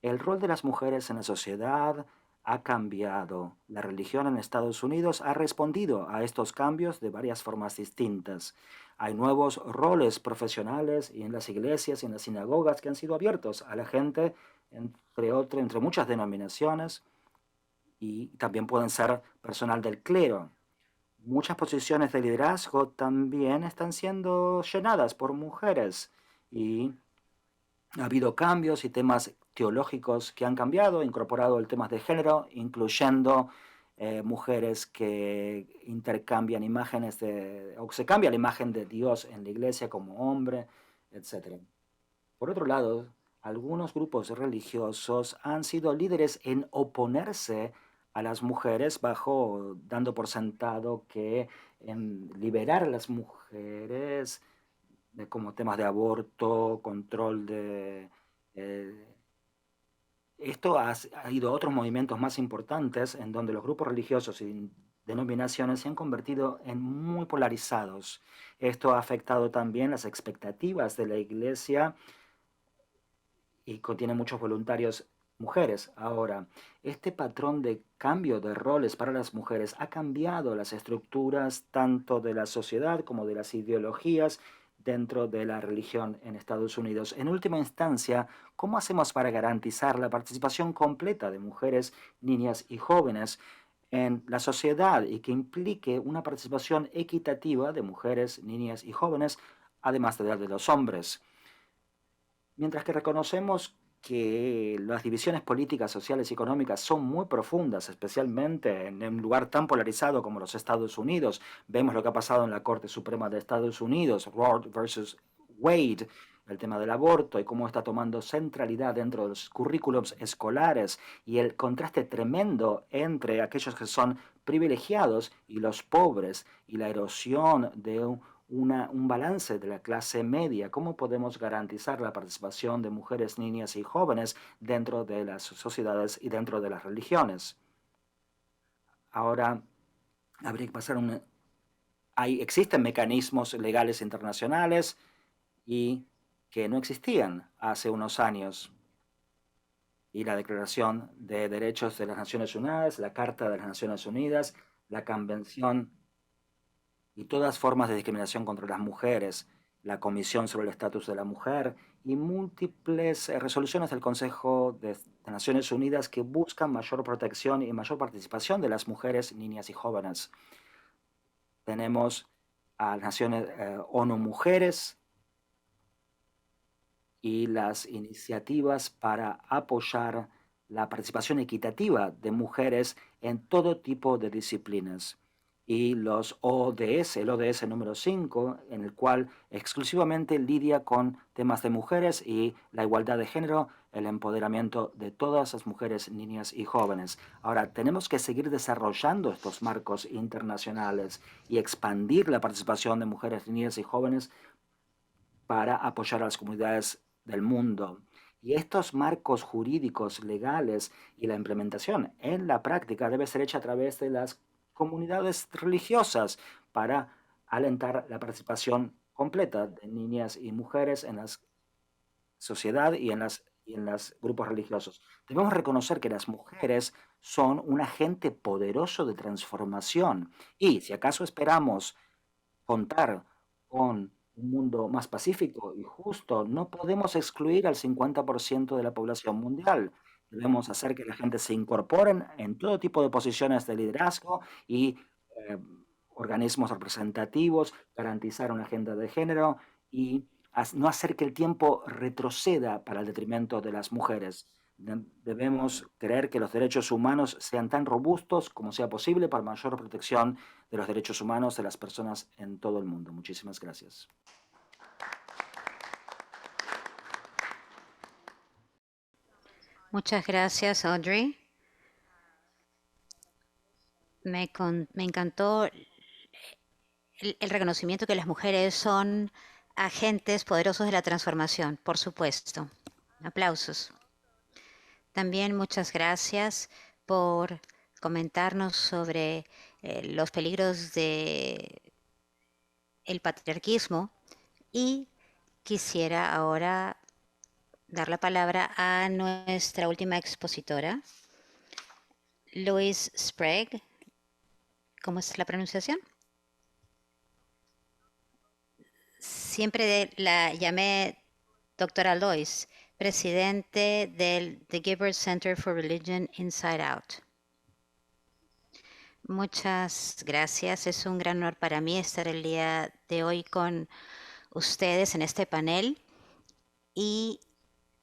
el rol de las mujeres en la sociedad ha cambiado. La religión en Estados Unidos ha respondido a estos cambios de varias formas distintas. Hay nuevos roles profesionales y en las iglesias y en las sinagogas que han sido abiertos a la gente, entre muchas denominaciones, y también pueden ser personal del clero. muchas posiciones de liderazgo también están siendo llenadas por mujeres y ha habido cambios y temas teológicos que han cambiado, incorporado el tema de género, incluyendo mujeres que intercambian imágenes o se cambia la imagen de Dios en la iglesia como hombre, etc. Por otro lado, algunos grupos religiosos han sido líderes en oponerse a las mujeres dando por sentado que en liberar a las mujeres como temas de aborto, control de... eh, esto ha ido a otros movimientos más importantes en donde los grupos religiosos y denominaciones se han convertido en muy polarizados. Esto ha afectado también las expectativas de la iglesia y contiene muchos voluntarios mujeres. Ahora, este patrón de cambio de roles para las mujeres ha cambiado las estructuras tanto de la sociedad como de las ideologías dentro de la religión en Estados Unidos. En última instancia, ¿cómo hacemos para garantizar la participación completa de mujeres, niñas y jóvenes en la sociedad y que implique una participación equitativa de mujeres, niñas y jóvenes, además de la de los hombres? Mientras que reconocemos que las divisiones políticas, sociales y económicas son muy profundas, especialmente en un lugar tan polarizado como los Estados Unidos. Vemos lo que ha pasado en la Corte Suprema de Estados Unidos, Roe versus Wade, el tema del aborto y cómo está tomando centralidad dentro de los currículums escolares y el contraste tremendo entre aquellos que son privilegiados y los pobres y la erosión de un balance de la clase media, cómo podemos garantizar la participación de mujeres, niñas y jóvenes dentro de las sociedades y dentro de las religiones. Ahora, habría que pasar existen mecanismos legales internacionales y que no existían hace unos años. Y la Declaración de Derechos de las Naciones Unidas, la Carta de las Naciones Unidas, la Convención y todas formas de discriminación contra las mujeres, la Comisión sobre el Estatus de la Mujer y múltiples resoluciones del Consejo de Naciones Unidas que buscan mayor protección y mayor participación de las mujeres, niñas y jóvenes. Tenemos a Naciones ONU Mujeres y las iniciativas para apoyar la participación equitativa de mujeres en todo tipo de disciplinas. Y los ODS, el ODS número 5, en el cual exclusivamente lidia con temas de mujeres y la igualdad de género, el empoderamiento de todas las mujeres, niñas y jóvenes. Ahora, tenemos que seguir desarrollando estos marcos internacionales y expandir la participación de mujeres, niñas y jóvenes para apoyar a las comunidades del mundo. Y estos marcos jurídicos, legales y la implementación en la práctica debe ser hecha a través de las comunidades religiosas para alentar la participación completa de niñas y mujeres en la sociedad y en los grupos religiosos. Debemos reconocer que las mujeres son un agente poderoso de transformación y si acaso esperamos contar con un mundo más pacífico y justo, no podemos excluir al 50% de la población mundial. Debemos hacer que la gente se incorporen en todo tipo de posiciones de liderazgo y eh, organismos representativos, garantizar una agenda de género y no hacer que el tiempo retroceda para el detrimento de las mujeres. Debemos creer que los derechos humanos sean tan robustos como sea posible para mayor protección de los derechos humanos de las personas en todo el mundo. Muchísimas gracias. Muchas gracias, Audrey. Me encantó el reconocimiento que las mujeres son agentes poderosos de la transformación, por supuesto. Aplausos. También muchas gracias por comentarnos sobre los peligros de el patriarquismo y quisiera ahora dar la palabra a nuestra última expositora, Louise Sprague. ¿Cómo es la pronunciación? Siempre la llamé doctora Lois, presidente del The Givers Center for Religion Inside Out. Muchas gracias. Es un gran honor para mí estar el día de hoy con ustedes en este panel y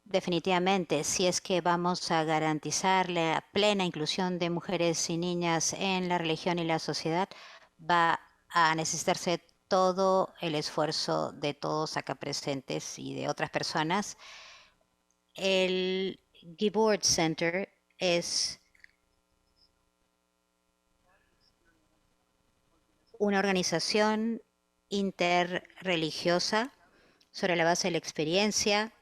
definitivamente, si es que vamos a garantizar la plena inclusión de mujeres y niñas en la religión y la sociedad, va a necesitarse todo el esfuerzo de todos acá presentes y de otras personas. El Gibbord Center es una organización interreligiosa sobre la base de la experiencia.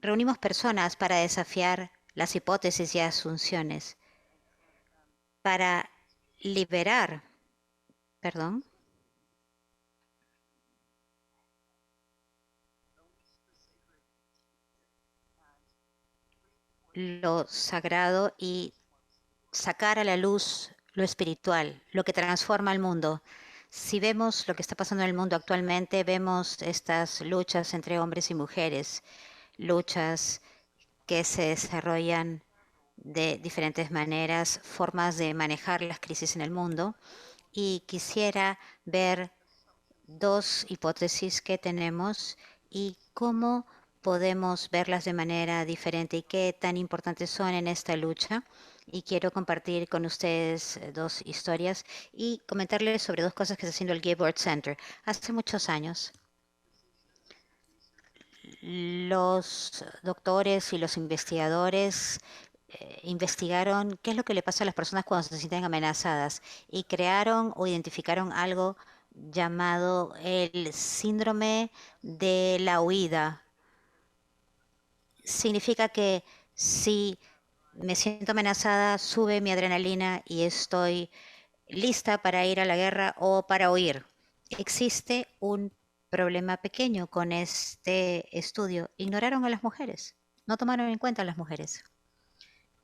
Reunimos personas para desafiar las hipótesis y asunciones, para liberar, perdón, lo sagrado y sacar a la luz lo espiritual, lo que transforma el mundo. Si vemos lo que está pasando en el mundo actualmente, vemos estas luchas entre hombres y mujeres, luchas que se desarrollan de diferentes maneras, formas de manejar las crisis en el mundo. Y quisiera ver dos hipótesis que tenemos y cómo podemos verlas de manera diferente y qué tan importantes son en esta lucha. Y quiero compartir con ustedes dos historias y comentarles sobre dos cosas que está haciendo el Gibbord Center. Hace muchos años, los doctores y los investigadores investigaron qué es lo que le pasa a las personas cuando se sienten amenazadas y crearon o identificaron algo llamado el síndrome de la huida. Significa que si me siento amenazada, sube mi adrenalina y estoy lista para ir a la guerra o para huir. Existe un problema pequeño con este estudio. Ignoraron a las mujeres, no tomaron en cuenta a las mujeres.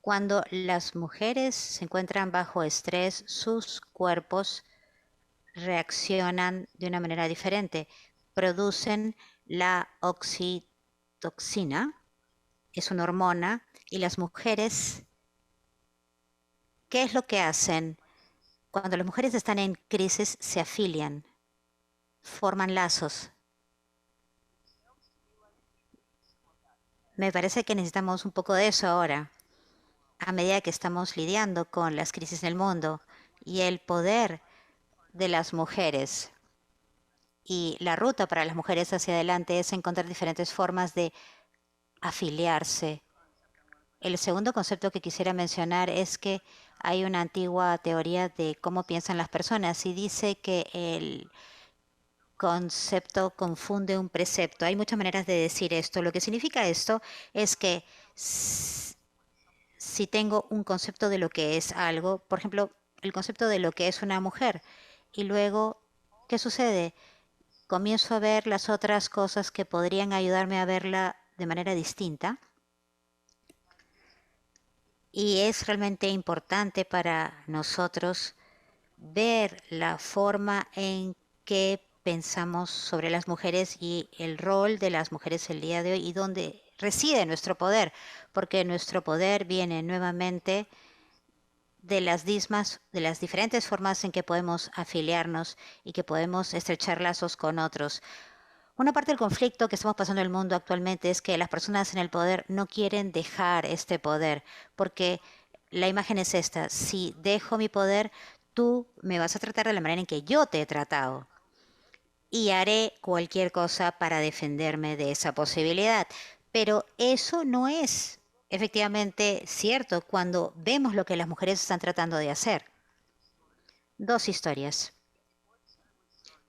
Cuando las mujeres se encuentran bajo estrés, sus cuerpos reaccionan de una manera diferente. Producen la oxitoxina, es una hormona, y las mujeres, ¿qué es lo que hacen? Cuando las mujeres están en crisis, se afilian, forman lazos. Me parece que necesitamos un poco de eso ahora, a medida que estamos lidiando con las crisis en el mundo y el poder de las mujeres. Y la ruta para las mujeres hacia adelante es encontrar diferentes formas de afiliarse. El segundo concepto que quisiera mencionar es que hay una antigua teoría de cómo piensan las personas y dice que el concepto confunde un precepto. Hay muchas maneras de decir esto. Lo que significa esto es que si tengo un concepto de lo que es algo, por ejemplo, el concepto de lo que es una mujer, y luego, ¿qué sucede? Comienzo a ver las otras cosas que podrían ayudarme a verla de manera distinta. Y es realmente importante para nosotros ver la forma en que pensamos sobre las mujeres y el rol de las mujeres el día de hoy y dónde reside nuestro poder, porque nuestro poder viene nuevamente de las diferentes formas en que podemos afiliarnos y que podemos estrechar lazos con otros. Una parte del conflicto que estamos pasando en el mundo actualmente es que las personas en el poder no quieren dejar este poder, porque la imagen es esta: si dejo mi poder, tú me vas a tratar de la manera en que yo te he tratado y haré cualquier cosa para defenderme de esa posibilidad. Pero eso no es efectivamente cierto cuando vemos lo que las mujeres están tratando de hacer. Dos historias.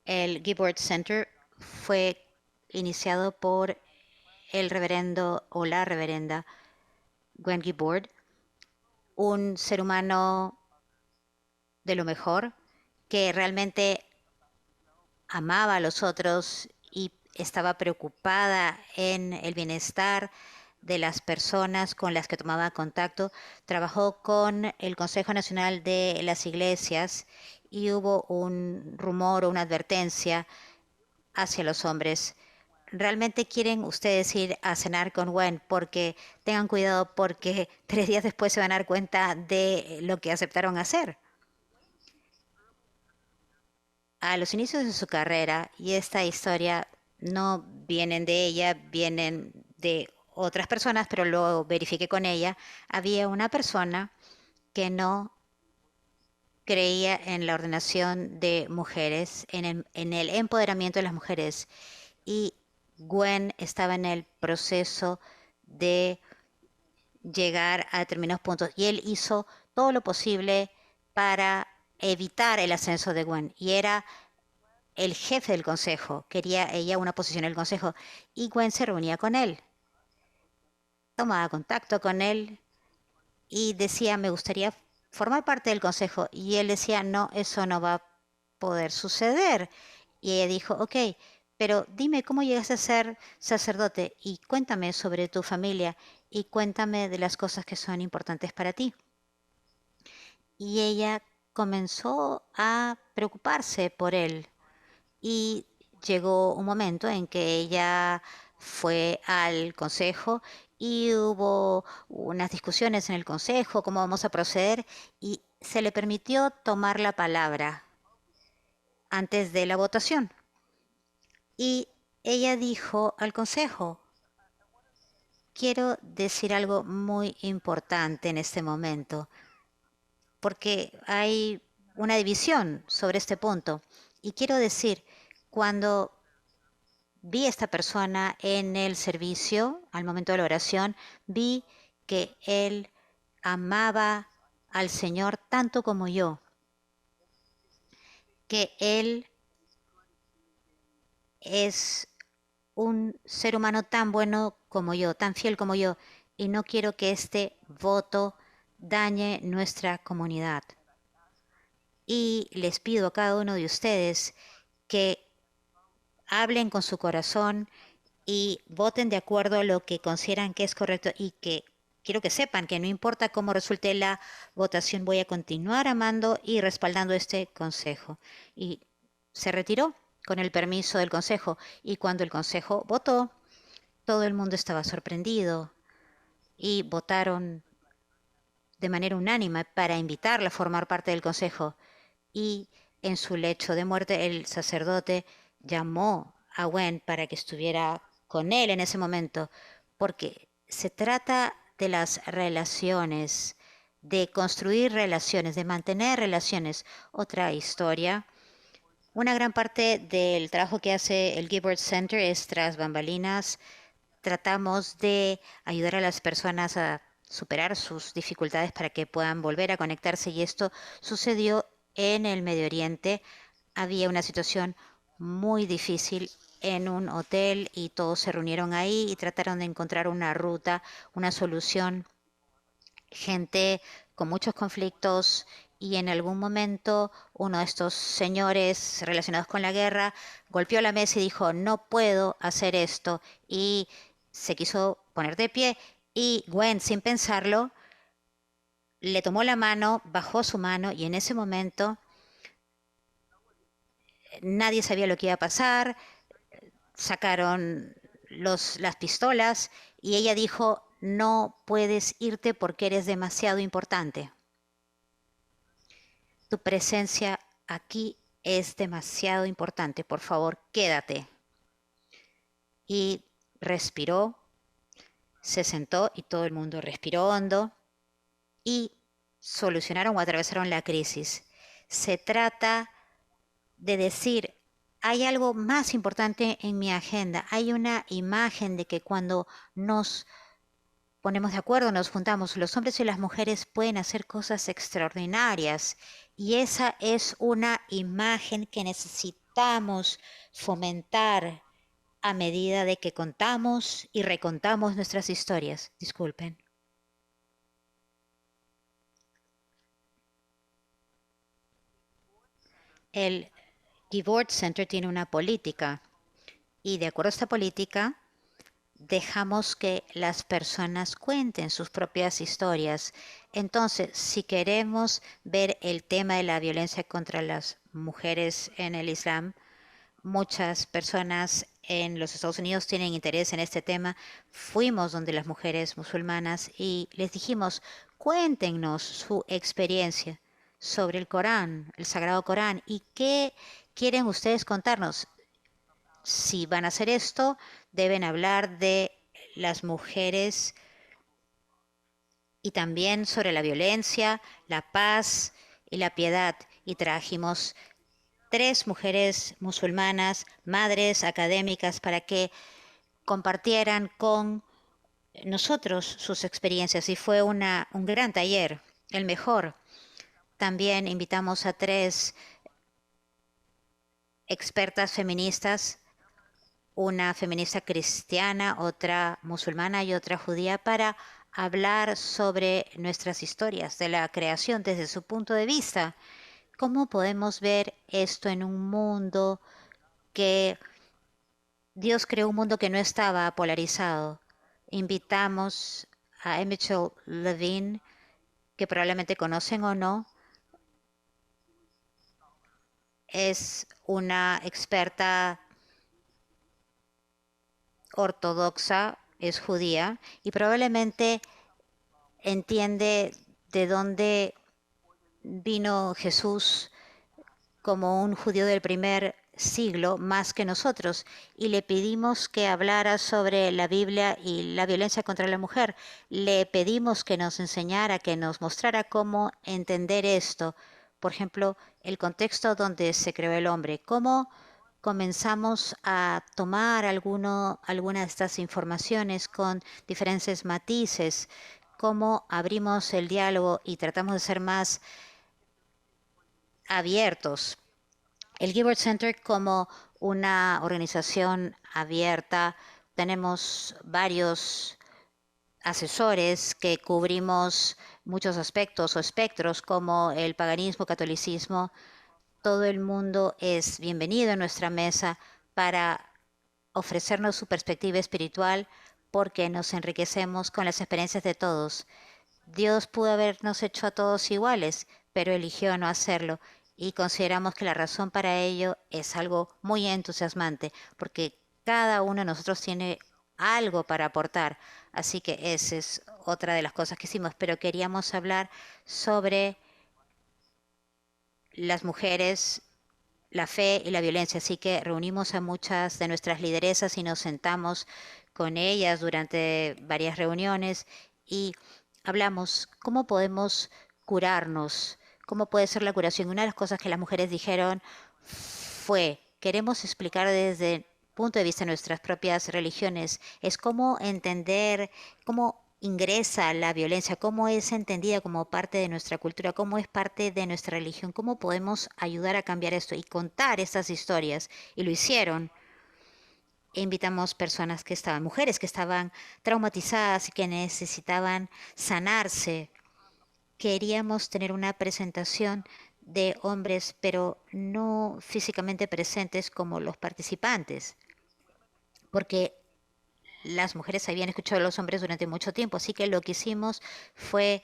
El Gibbord Center fue iniciado por el reverendo o la reverenda Gwen Gibbord, un ser humano de lo mejor que realmente amaba a los otros y estaba preocupada en el bienestar de las personas con las que tomaba contacto. Trabajó con el Consejo Nacional de las Iglesias y hubo un rumor o una advertencia hacia los hombres. ¿Realmente quieren ustedes ir a cenar con Gwen? Porque tengan cuidado porque 3 días después se van a dar cuenta de lo que aceptaron hacer. a los inicios de su carrera, y esta historia no vienen de ella, vienen de otras personas, pero lo verifiqué con ella, había una persona que no creía en la ordenación de mujeres, en el empoderamiento de las mujeres. Y Gwen estaba en el proceso de llegar a determinados puntos. Y él hizo todo lo posible para evitar el ascenso de Gwen. Y era el jefe del consejo. Quería ella una posición en el consejo. Y Gwen se reunía con él, tomaba contacto con él y decía, me gustaría formar parte del consejo. Y él decía, no, eso no va a poder suceder. Y ella dijo, ok, pero dime cómo llegaste a ser sacerdote y cuéntame sobre tu familia y cuéntame de las cosas que son importantes para ti. Y ella comenzó a preocuparse por él. Y llegó un momento en que ella fue al consejo y hubo unas discusiones en el consejo, cómo vamos a proceder, y se le permitió tomar la palabra antes de la votación. Y ella dijo al consejo, quiero decir algo muy importante en este momento, porque hay una división sobre este punto. Y quiero decir, cuando vi a esta persona en el servicio, al momento de la oración, vi que él amaba al Señor tanto como yo, que él es un ser humano tan bueno como yo, tan fiel como yo, y no quiero que este voto dañe nuestra comunidad. Y les pido a cada uno de ustedes que hablen con su corazón y voten de acuerdo a lo que consideran que es correcto, y que quiero que sepan que no importa cómo resulte la votación, voy a continuar amando y respaldando este consejo. Y se retiró con el permiso del consejo, y cuando el consejo votó, todo el mundo estaba sorprendido y votaron de manera unánime para invitarla a formar parte del consejo. Y en su lecho de muerte, el sacerdote llamó a Gwen para que estuviera con él en ese momento, porque se trata de las relaciones, de construir relaciones, de mantener relaciones. Otra historia. Una gran parte del trabajo que hace el Gibbard Center es tras bambalinas. Tratamos de ayudar a las personas a superar sus dificultades para que puedan volver a conectarse, y esto sucedió en el Medio Oriente. Había una situación muy difícil en un hotel y todos se reunieron ahí y trataron de encontrar una ruta, una solución. Gente con muchos conflictos, y en algún momento uno de estos señores relacionados con la guerra golpeó la mesa y dijo, no puedo hacer esto, y se quiso poner de pie, y Gwen, sin pensarlo, le tomó la mano, bajó su mano, y en ese momento nadie sabía lo que iba a pasar. Sacaron las pistolas y ella dijo, no puedes irte porque eres demasiado importante. Tu presencia aquí es demasiado importante, por favor, quédate. Y respiró, se sentó y todo el mundo respiró hondo y solucionaron o atravesaron la crisis. Se trata de decir, hay algo más importante en mi agenda. Hay una imagen de que cuando nos ponemos de acuerdo, nos juntamos, los hombres y las mujeres pueden hacer cosas extraordinarias. Y esa es una imagen que necesitamos fomentar a medida de que contamos y recontamos nuestras historias. Disculpen. El Gibbard Center tiene una política, y de acuerdo a esta política dejamos que las personas cuenten sus propias historias. Entonces, si queremos ver el tema de la violencia contra las mujeres en el Islam, muchas personas en los Estados Unidos tienen interés en este tema. Fuimos donde las mujeres musulmanas y les dijimos, cuéntenos su experiencia sobre el Corán, el Sagrado Corán, y qué quieren ustedes contarnos? Si van a hacer esto, deben hablar de las mujeres y también sobre la violencia, la paz y la piedad. Y trajimos 3 mujeres musulmanas, madres académicas, para que compartieran con nosotros sus experiencias. Y fue un gran taller, el mejor. También invitamos a 3 expertas feministas, una feminista cristiana, otra musulmana y otra judía, para hablar sobre nuestras historias de la creación desde su punto de vista. ¿Cómo podemos ver esto en un mundo que Dios creó, un mundo que no estaba polarizado? Invitamos a Emmett Levine, que probablemente conocen o no. Es una experta ortodoxa, es judía y probablemente entiende de dónde vino Jesús como un judío del primer siglo más que nosotros, y le pedimos que hablara sobre la Biblia y la violencia contra la mujer. Le pedimos que nos enseñara, que nos mostrara cómo entender esto. Por ejemplo, el contexto donde se creó el hombre, cómo comenzamos a tomar alguna de estas informaciones con diferentes matices, cómo abrimos el diálogo y tratamos de ser más abiertos. El Gilbert Center, como una organización abierta, tenemos varios asesores que cubrimos muchos aspectos o espectros como el paganismo, catolicismo. Todo el mundo es bienvenido a nuestra mesa para ofrecernos su perspectiva espiritual, porque nos enriquecemos con las experiencias de todos. Dios pudo habernos hecho a todos iguales, pero eligió no hacerlo, y consideramos que la razón para ello es algo muy entusiasmante, porque cada uno de nosotros tiene algo para aportar. Así que esa es otra de las cosas que hicimos, pero queríamos hablar sobre las mujeres, la fe y la violencia. Así que reunimos a muchas de nuestras lideresas y nos sentamos con ellas durante varias reuniones y hablamos cómo podemos curarnos, cómo puede ser la curación. Una de las cosas que las mujeres dijeron fue: queremos explicar desde el punto de vista de nuestras propias religiones, es cómo entender cómo ingresa la violencia, cómo es entendida como parte de nuestra cultura, cómo es parte de nuestra religión, cómo podemos ayudar a cambiar esto y contar estas historias. Y lo hicieron. E invitamos personas que estaban, mujeres que estaban traumatizadas y que necesitaban sanarse. Queríamos tener una presentación de hombres, pero no físicamente presentes como los participantes, porque las mujeres habían escuchado a los hombres durante mucho tiempo. Así que lo que hicimos fue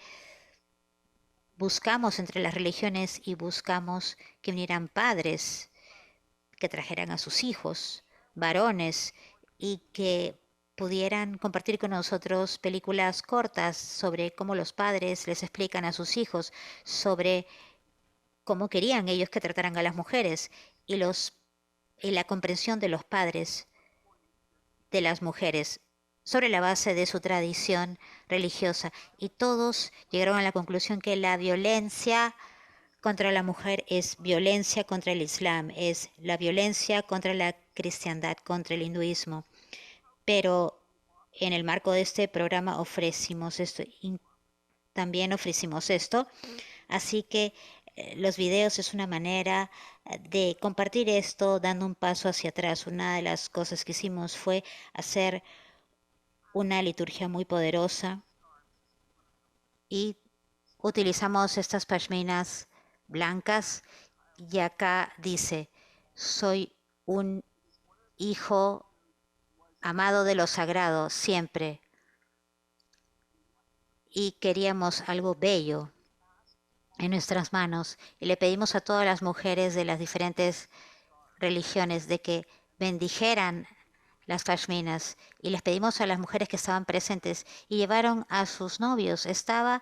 buscamos entre las religiones y buscamos que vinieran padres que trajeran a sus hijos, varones, y que pudieran compartir con nosotros películas cortas sobre cómo los padres les explican a sus hijos sobre cómo querían ellos que trataran a las mujeres, y la comprensión de los padres de las mujeres sobre la base de su tradición religiosa. Y todos llegaron a la conclusión que la violencia contra la mujer es violencia contra el Islam, es la violencia contra la cristiandad, contra el hinduismo. Pero en el marco de este programa ofrecimos esto y también ofrecimos esto. Así que los videos es una manera de compartir esto dando un paso hacia atrás. Una de las cosas que hicimos fue hacer una liturgia muy poderosa y utilizamos estas pashminas blancas, y acá dice: soy un hijo amado de lo sagrado siempre. Y queríamos algo bello en nuestras manos, y le pedimos a todas las mujeres de las diferentes religiones de que bendijeran las pashminas, y les pedimos a las mujeres que estaban presentes y llevaron a sus novios. Estaba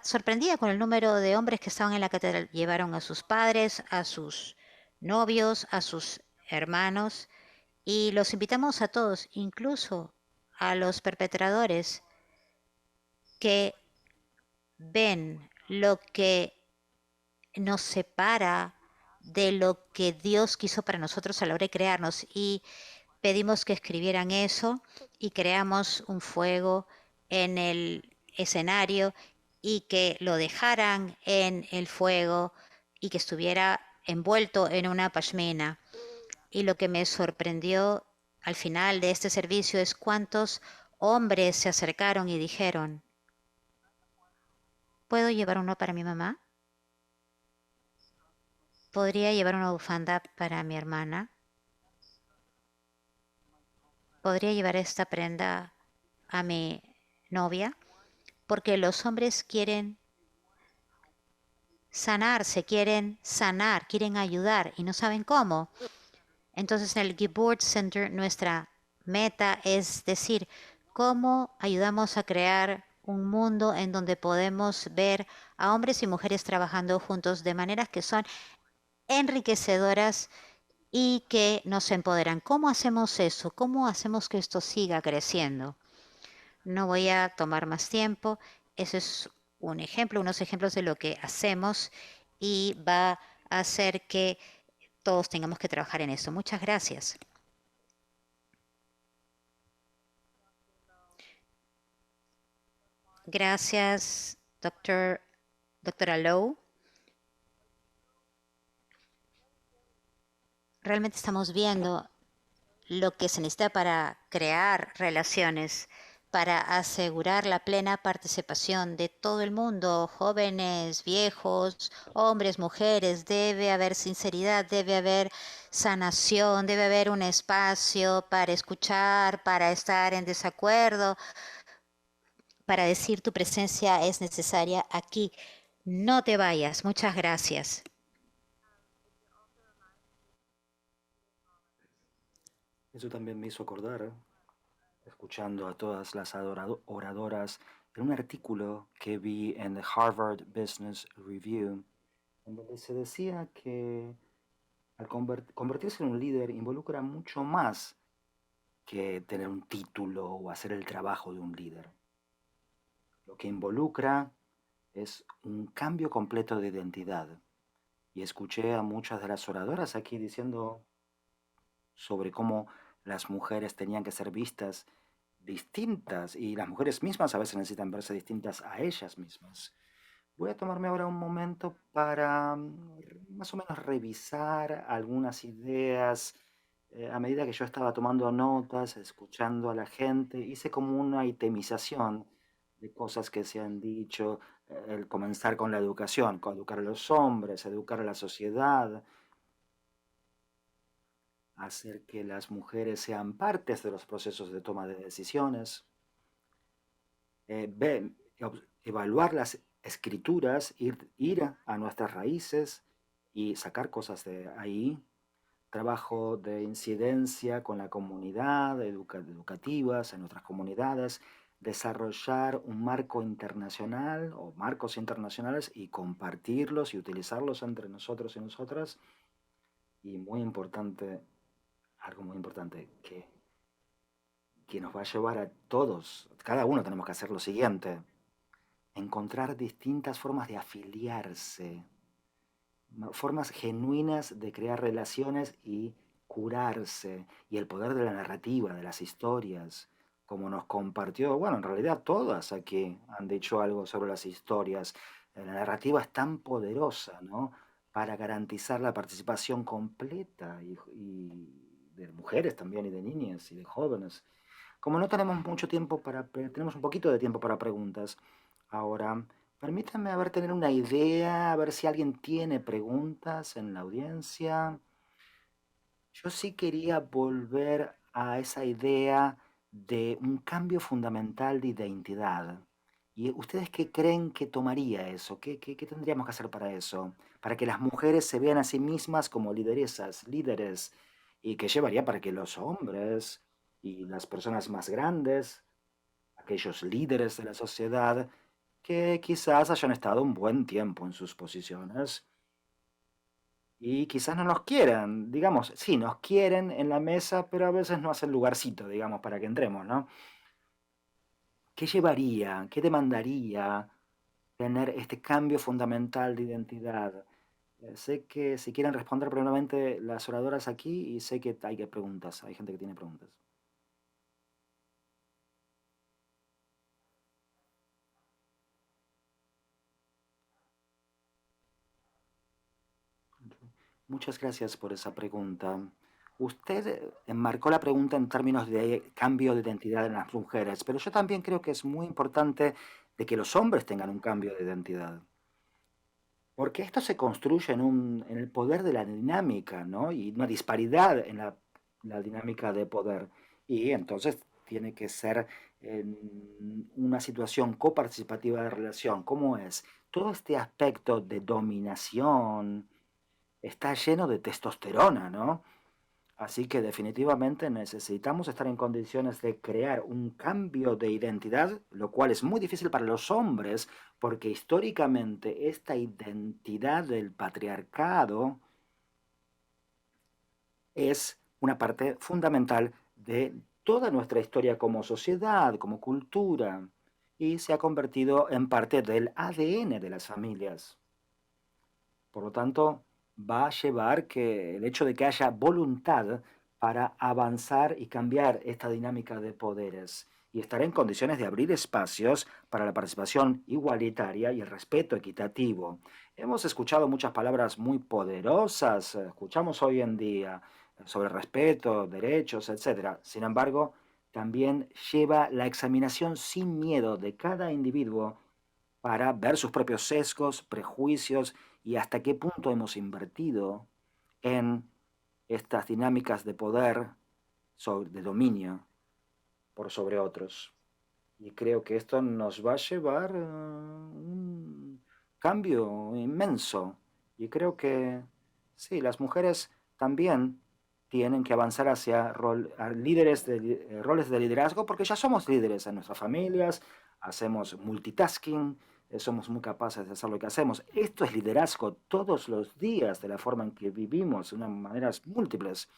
sorprendida con el número de hombres que estaban en la catedral. Llevaron a sus padres, a sus novios, a sus hermanos, y los invitamos a todos, incluso a los perpetradores que ven lo que nos separa de lo que Dios quiso para nosotros a la hora de crearnos, y pedimos que escribieran eso y creamos un fuego en el escenario y que lo dejaran en el fuego y que estuviera envuelto en una pashmina. Y lo que me sorprendió al final de este servicio es cuántos hombres se acercaron y dijeron, ¿puedo llevar uno para mi mamá? ¿Podría llevar una bufanda para mi hermana? ¿Podría llevar esta prenda a mi novia? Porque los hombres quieren sanarse, quieren sanar, quieren ayudar y no saben cómo. Entonces en el Geburt Center nuestra meta es decir, cómo ayudamos a crear un mundo en donde podemos ver a hombres y mujeres trabajando juntos de maneras que son enriquecedoras y que nos empoderan. ¿Cómo hacemos eso? ¿Cómo hacemos que esto siga creciendo? No voy a tomar más tiempo. Ese es un ejemplo, unos ejemplos de lo que hacemos y va a hacer que todos tengamos que trabajar en eso. Muchas gracias. Gracias, doctora Lowe. Realmente estamos viendo lo que se necesita para crear relaciones, para asegurar la plena participación de todo el mundo, jóvenes, viejos, hombres, mujeres. Debe haber sinceridad, debe haber sanación, debe haber un espacio para escuchar, para estar en desacuerdo, para decir tu presencia es necesaria aquí. No te vayas. Muchas gracias. Eso también me hizo acordar, escuchando a todas las oradoras, en un artículo que vi en The Harvard Business Review, en donde se decía que al convertirse en un líder involucra mucho más que tener un título o hacer el trabajo de un líder. Lo que involucra es un cambio completo de identidad. Y escuché a muchas de las oradoras aquí diciendo sobre cómo las mujeres tenían que ser vistas distintas y las mujeres mismas a veces necesitan verse distintas a ellas mismas. Voy a tomarme ahora un momento para más o menos revisar algunas ideas. A medida que yo estaba tomando notas, escuchando a la gente, hice como una itemización de cosas que se han dicho, el comenzar con la educación, con educar a los hombres, educar a la sociedad, hacer que las mujeres sean partes de los procesos de toma de decisiones, evaluar las escrituras, ir a nuestras raíces y sacar cosas de ahí, trabajo de incidencia con la comunidad, educativas en nuestras comunidades, desarrollar un marco internacional o marcos internacionales y compartirlos y utilizarlos entre nosotros y nosotras. Y muy importante, algo muy importante que nos va a llevar a todos, cada uno tenemos que hacer lo siguiente, encontrar distintas formas de afiliarse, formas genuinas de crear relaciones y curarse, y el poder de la narrativa, de las historias, como nos compartió, bueno, en realidad todas aquí han dicho algo sobre las historias. La narrativa es tan poderosa, ¿no? Para garantizar la participación completa y de mujeres también, y de niñas y de jóvenes. Como no tenemos mucho tiempo tenemos un poquito de tiempo para preguntas ahora, permítanme a ver, tener una idea, a ver si alguien tiene preguntas en la audiencia. Yo sí quería volver a esa idea de un cambio fundamental de identidad. ¿Y ustedes qué creen que tomaría eso? ¿Qué tendríamos que hacer para eso? Para que las mujeres se vean a sí mismas como lideresas, líderes, y que llevaría para que los hombres y las personas más grandes, aquellos líderes de la sociedad, que quizás hayan estado un buen tiempo en sus posiciones, y quizás no nos quieran, digamos, sí, nos quieren en la mesa, pero a veces no hacen lugarcito, digamos, para que entremos, ¿no? ¿Qué llevaría, qué demandaría tener este cambio fundamental de identidad? Sé que si quieren responder primeramente las oradoras aquí y sé que hay preguntas, hay gente que tiene preguntas. Muchas gracias por esa pregunta. Usted enmarcó la pregunta en términos de cambio de identidad en las mujeres, pero yo también creo que es muy importante de que los hombres tengan un cambio de identidad. Porque esto se construye en el poder de la dinámica, ¿no? Y una disparidad en la dinámica de poder. Y entonces tiene que ser en una situación coparticipativa de relación. ¿Cómo es? Todo este aspecto de dominación está lleno de testosterona, ¿no? Así que definitivamente necesitamos estar en condiciones de crear un cambio de identidad, lo cual es muy difícil para los hombres, porque históricamente esta identidad del patriarcado es una parte fundamental de toda nuestra historia como sociedad, como cultura, y se ha convertido en parte del ADN de las familias. Por lo tanto, va a llevar que el hecho de que haya voluntad para avanzar y cambiar esta dinámica de poderes y estar en condiciones de abrir espacios para la participación igualitaria y el respeto equitativo. Hemos escuchado muchas palabras muy poderosas, escuchamos hoy en día sobre respeto, derechos, etcétera. Sin embargo, también lleva la examinación sin miedo de cada individuo para ver sus propios sesgos, prejuicios y hasta qué punto hemos invertido en estas dinámicas de poder, de dominio por sobre otros. Y creo que esto nos va a llevar a un cambio inmenso. Y creo que sí, las mujeres también tienen que avanzar hacia roles de liderazgo porque ya somos líderes en nuestras familias, hacemos multitasking, somos muy capaces de hacer lo que hacemos. Esto es liderazgo todos los días de la forma en que vivimos, de unas maneras múltiples.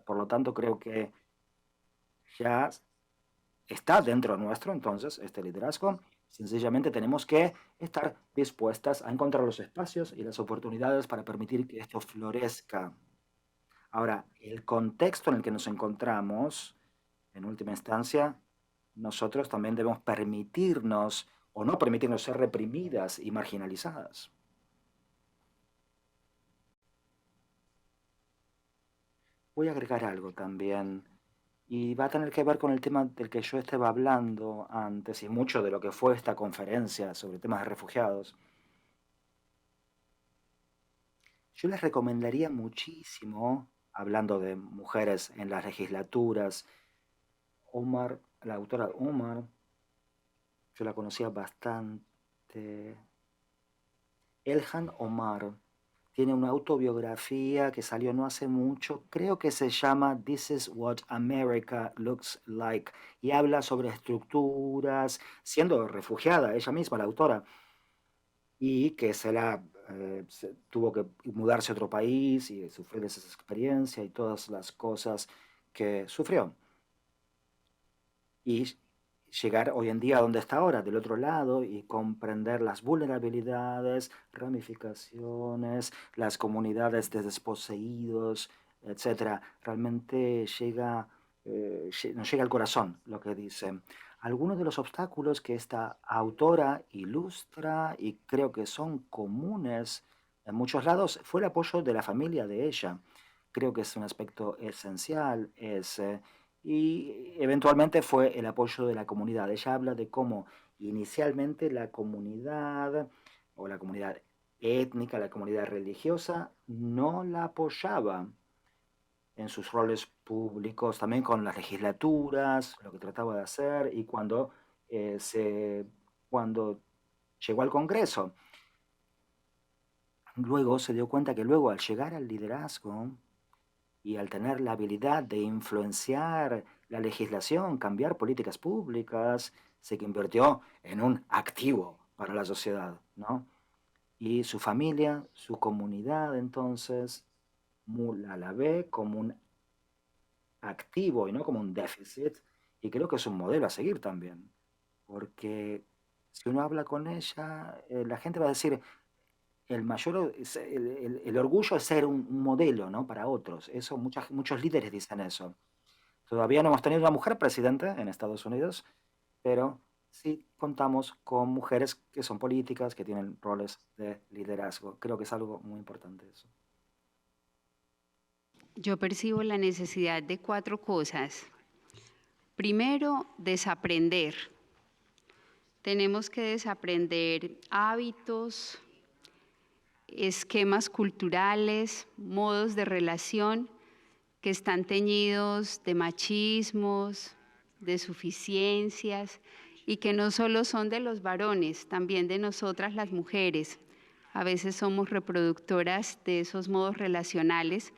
Por lo tanto, creo que ya está dentro nuestro, entonces, este liderazgo. Sencillamente tenemos que estar dispuestas a encontrar los espacios y las oportunidades para permitir que esto florezca. Ahora, el contexto en el que nos encontramos, en última instancia, nosotros también debemos permitirnos o no permitirnos ser reprimidas y marginalizadas. Voy a agregar algo también, y va a tener que ver con el tema del que yo estaba hablando antes y mucho de lo que fue esta conferencia sobre temas de refugiados. Yo les recomendaría muchísimo, hablando de mujeres en las legislaturas, Omar, la autora Omar, yo la conocía bastante. Elhan Omar tiene una autobiografía que salió no hace mucho, creo que se llama This is what America looks like, y habla sobre estructuras, siendo refugiada ella misma, la autora, y que tuvo que mudarse a otro país y sufrir esa experiencia y todas las cosas que sufrió. Y llegar hoy en día a donde está ahora, del otro lado, y comprender las vulnerabilidades, ramificaciones, las comunidades de desposeídos, etcétera. Realmente nos llega al corazón lo que dice. Algunos de los obstáculos que esta autora ilustra y creo que son comunes en muchos lados fue el apoyo de la familia de ella. Creo que es un aspecto esencial, y eventualmente fue el apoyo de la comunidad. Ella habla de cómo inicialmente la comunidad o la comunidad étnica, la comunidad religiosa, no la apoyaba en sus roles públicos, también con las legislaturas, lo que trataba de hacer, y cuando llegó al Congreso, luego se dio cuenta que luego al llegar al liderazgo y al tener la habilidad de influenciar la legislación, cambiar políticas públicas, se convirtió en un activo para la sociedad, ¿no? Y su familia, su comunidad, entonces, la ve como un activo y no como un déficit. Y creo que es un modelo a seguir también. Porque si uno habla con ella, la gente va a decir, el orgullo es ser un modelo, ¿no? Para otros. Eso muchos líderes dicen eso. Todavía no hemos tenido una mujer presidente en Estados Unidos, pero sí contamos con mujeres que son políticas, que tienen roles de liderazgo. Creo que es algo muy importante eso. Yo percibo la necesidad de 4 cosas. Primero, desaprender. Tenemos que desaprender hábitos, esquemas culturales, modos de relación que están teñidos de machismos, de suficiencias y que no solo son de los varones, también de nosotras las mujeres. A veces somos reproductoras de esos modos relacionales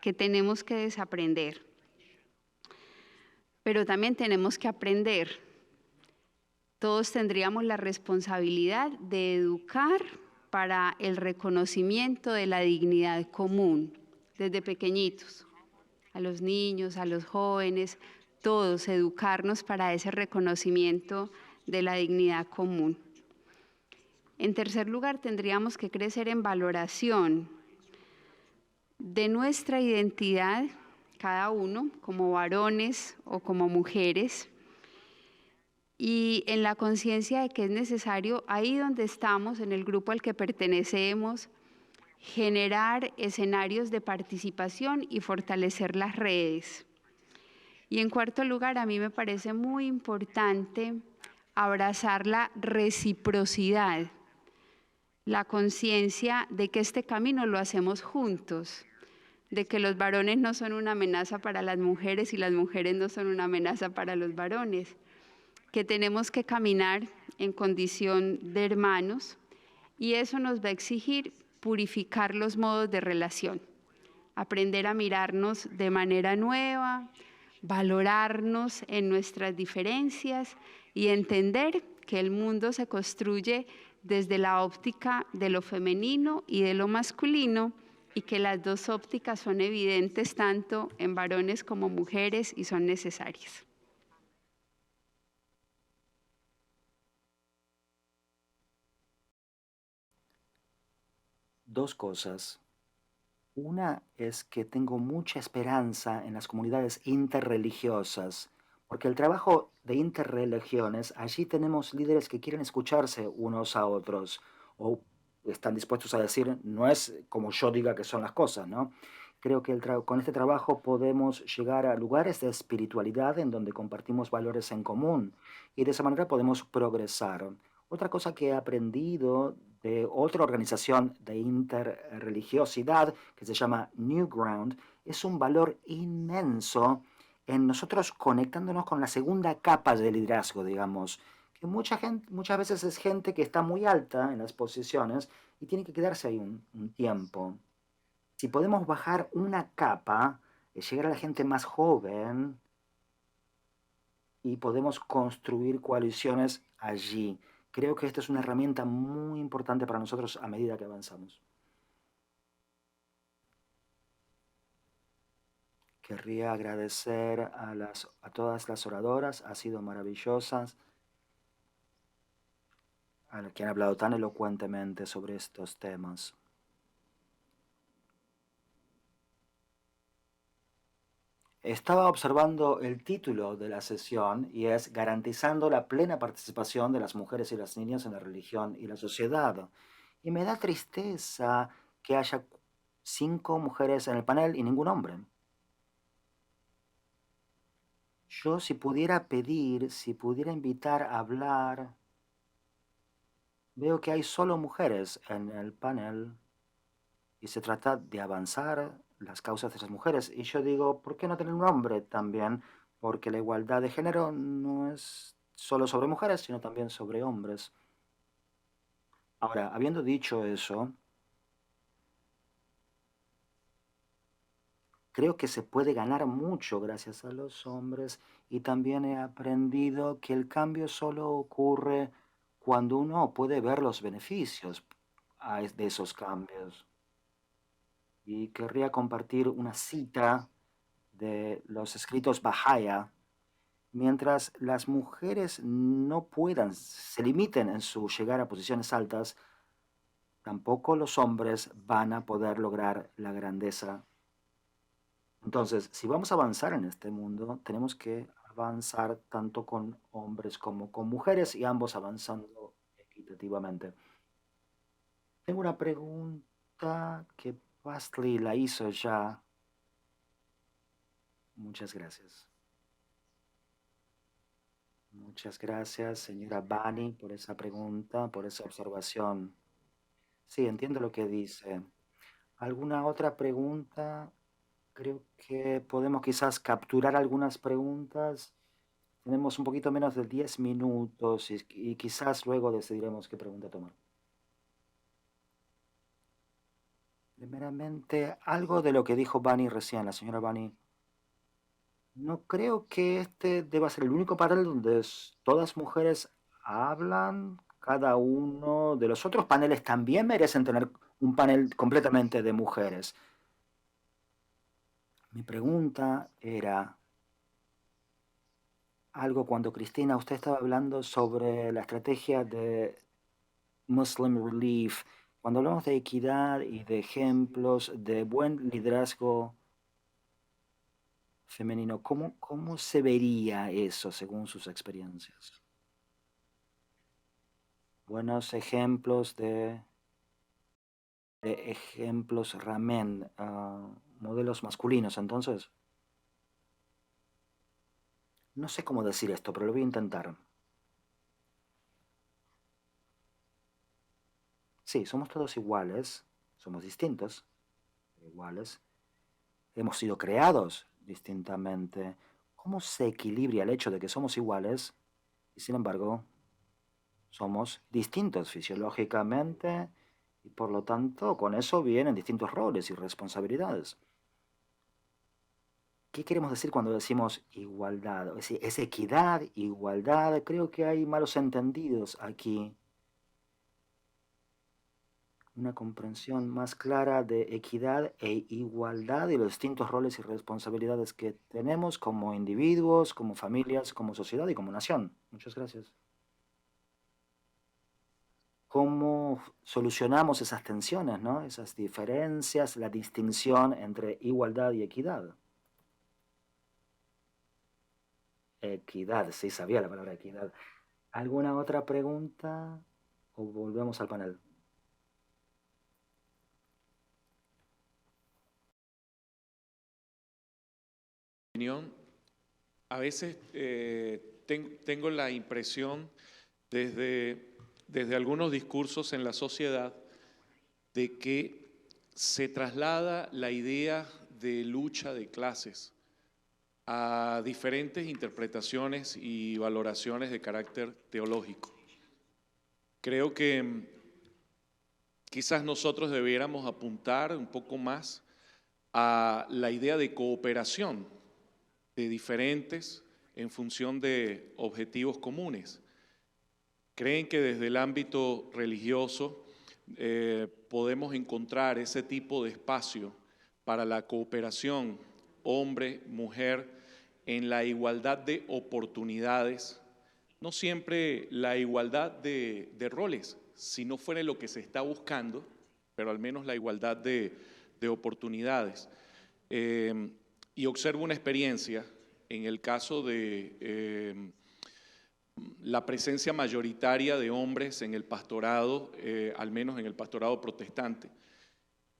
que tenemos que desaprender. Pero también tenemos que aprender. Todos tendríamos la responsabilidad de educar para el reconocimiento de la dignidad común desde pequeñitos, a los niños, a los jóvenes, todos educarnos para ese reconocimiento de la dignidad común. En tercer lugar, tendríamos que crecer en valoración de nuestra identidad, cada uno, como varones o como mujeres, y en la conciencia de que es necesario, ahí donde estamos, en el grupo al que pertenecemos, generar escenarios de participación y fortalecer las redes. Y en cuarto lugar, a mí me parece muy importante abrazar la reciprocidad, la conciencia de que este camino lo hacemos juntos, de que los varones no son una amenaza para las mujeres y las mujeres no son una amenaza para los varones, que tenemos que caminar en condición de hermanos y eso nos va a exigir purificar los modos de relación, aprender a mirarnos de manera nueva, valorarnos en nuestras diferencias y entender que el mundo se construye desde la óptica de lo femenino y de lo masculino y que las dos ópticas son evidentes tanto en varones como mujeres y son necesarias. Dos cosas. Una es que tengo mucha esperanza en las comunidades interreligiosas, porque el trabajo de interreligiones, allí tenemos líderes que quieren escucharse unos a otros, o están dispuestos a decir, no es como yo diga que son las cosas, ¿no? Creo que con este trabajo podemos llegar a lugares de espiritualidad en donde compartimos valores en común y de esa manera podemos progresar. Otra cosa que he aprendido de otra organización de interreligiosidad que se llama Newground es un valor inmenso en nosotros conectándonos con la segunda capa de liderazgo, digamos, que muchas veces es gente que está muy alta en las posiciones y tiene que quedarse ahí un tiempo. Si podemos bajar una capa, llegar a la gente más joven y podemos construir coaliciones allí. Creo que esta es una herramienta muy importante para nosotros a medida que avanzamos. Querría agradecer a todas las oradoras, ha sido maravillosas, a las que han hablado tan elocuentemente sobre estos temas. Estaba observando el título de la sesión y es Garantizando la plena participación de las mujeres y las niñas en la religión y la sociedad. Y me da tristeza que haya 5 mujeres en el panel y ningún hombre. Yo si pudiera pedir, si pudiera invitar a hablar, veo que hay solo mujeres en el panel y se trata de avanzar las causas de esas mujeres. Y yo digo, ¿por qué no tener un hombre también? Porque la igualdad de género no es solo sobre mujeres, sino también sobre hombres. Ahora, habiendo dicho eso, creo que se puede ganar mucho gracias a los hombres y también he aprendido que el cambio solo ocurre cuando uno puede ver los beneficios. de esos cambios. Y querría compartir una cita de los escritos Bahaya. Mientras las mujeres no puedan, se limiten en su llegar a posiciones altas, tampoco los hombres van a poder lograr la grandeza. Entonces, si vamos a avanzar en este mundo, tenemos que avanzar tanto con hombres como con mujeres y ambos avanzando equitativamente. Tengo una pregunta que Pastli la hizo ya. Muchas gracias. Muchas gracias, señora Bani, por esa pregunta, por esa observación. Sí, entiendo lo que dice. ¿Alguna otra pregunta? Creo que podemos quizás capturar algunas preguntas. Tenemos un poquito menos de 10 minutos y quizás luego decidiremos qué pregunta tomar. Primeramente, algo de lo que dijo Bani recién, la señora Bani. No creo que este deba ser el único panel donde todas mujeres hablan. Cada uno de los otros paneles también merecen tener un panel completamente de mujeres. Mi pregunta era algo cuando Cristina, usted estaba hablando sobre la estrategia de Muslim Relief. Cuando hablamos de equidad y de ejemplos de buen liderazgo femenino, ¿cómo se vería eso según sus experiencias? Buenos ejemplos de ejemplos ramen, modelos masculinos, entonces. No sé cómo decir esto, pero lo voy a intentar. Sí, somos todos iguales, somos distintos, iguales. Hemos sido creados distintamente. ¿Cómo se equilibra el hecho de que somos iguales y sin embargo somos distintos fisiológicamente y por lo tanto con eso vienen distintos roles y responsabilidades? ¿Qué queremos decir cuando decimos igualdad? Es equidad, igualdad. Creo que hay malos entendidos aquí. Una comprensión más clara de equidad e igualdad y los distintos roles y responsabilidades que tenemos como individuos, como familias, como sociedad y como nación. Muchas gracias. ¿Cómo solucionamos esas tensiones, ¿no? Esas diferencias, la distinción entre igualdad y equidad? Equidad, sí, sabía la palabra equidad. ¿Alguna otra pregunta? ¿O volvemos al panel? A veces tengo la impresión desde algunos discursos en la sociedad de que se traslada la idea de lucha de clases a diferentes interpretaciones y valoraciones de carácter teológico. Creo que quizás nosotros debiéramos apuntar un poco más a la idea de cooperación de diferentes en función de objetivos comunes. ¿Creen que desde el ámbito religioso podemos encontrar ese tipo de espacio para la cooperación hombre-mujer en la igualdad de oportunidades? No siempre la igualdad de roles, si no fuera lo que se está buscando, pero al menos la igualdad de oportunidades. Y observo una experiencia en el caso de la presencia mayoritaria de hombres en el pastorado, al menos en el pastorado protestante.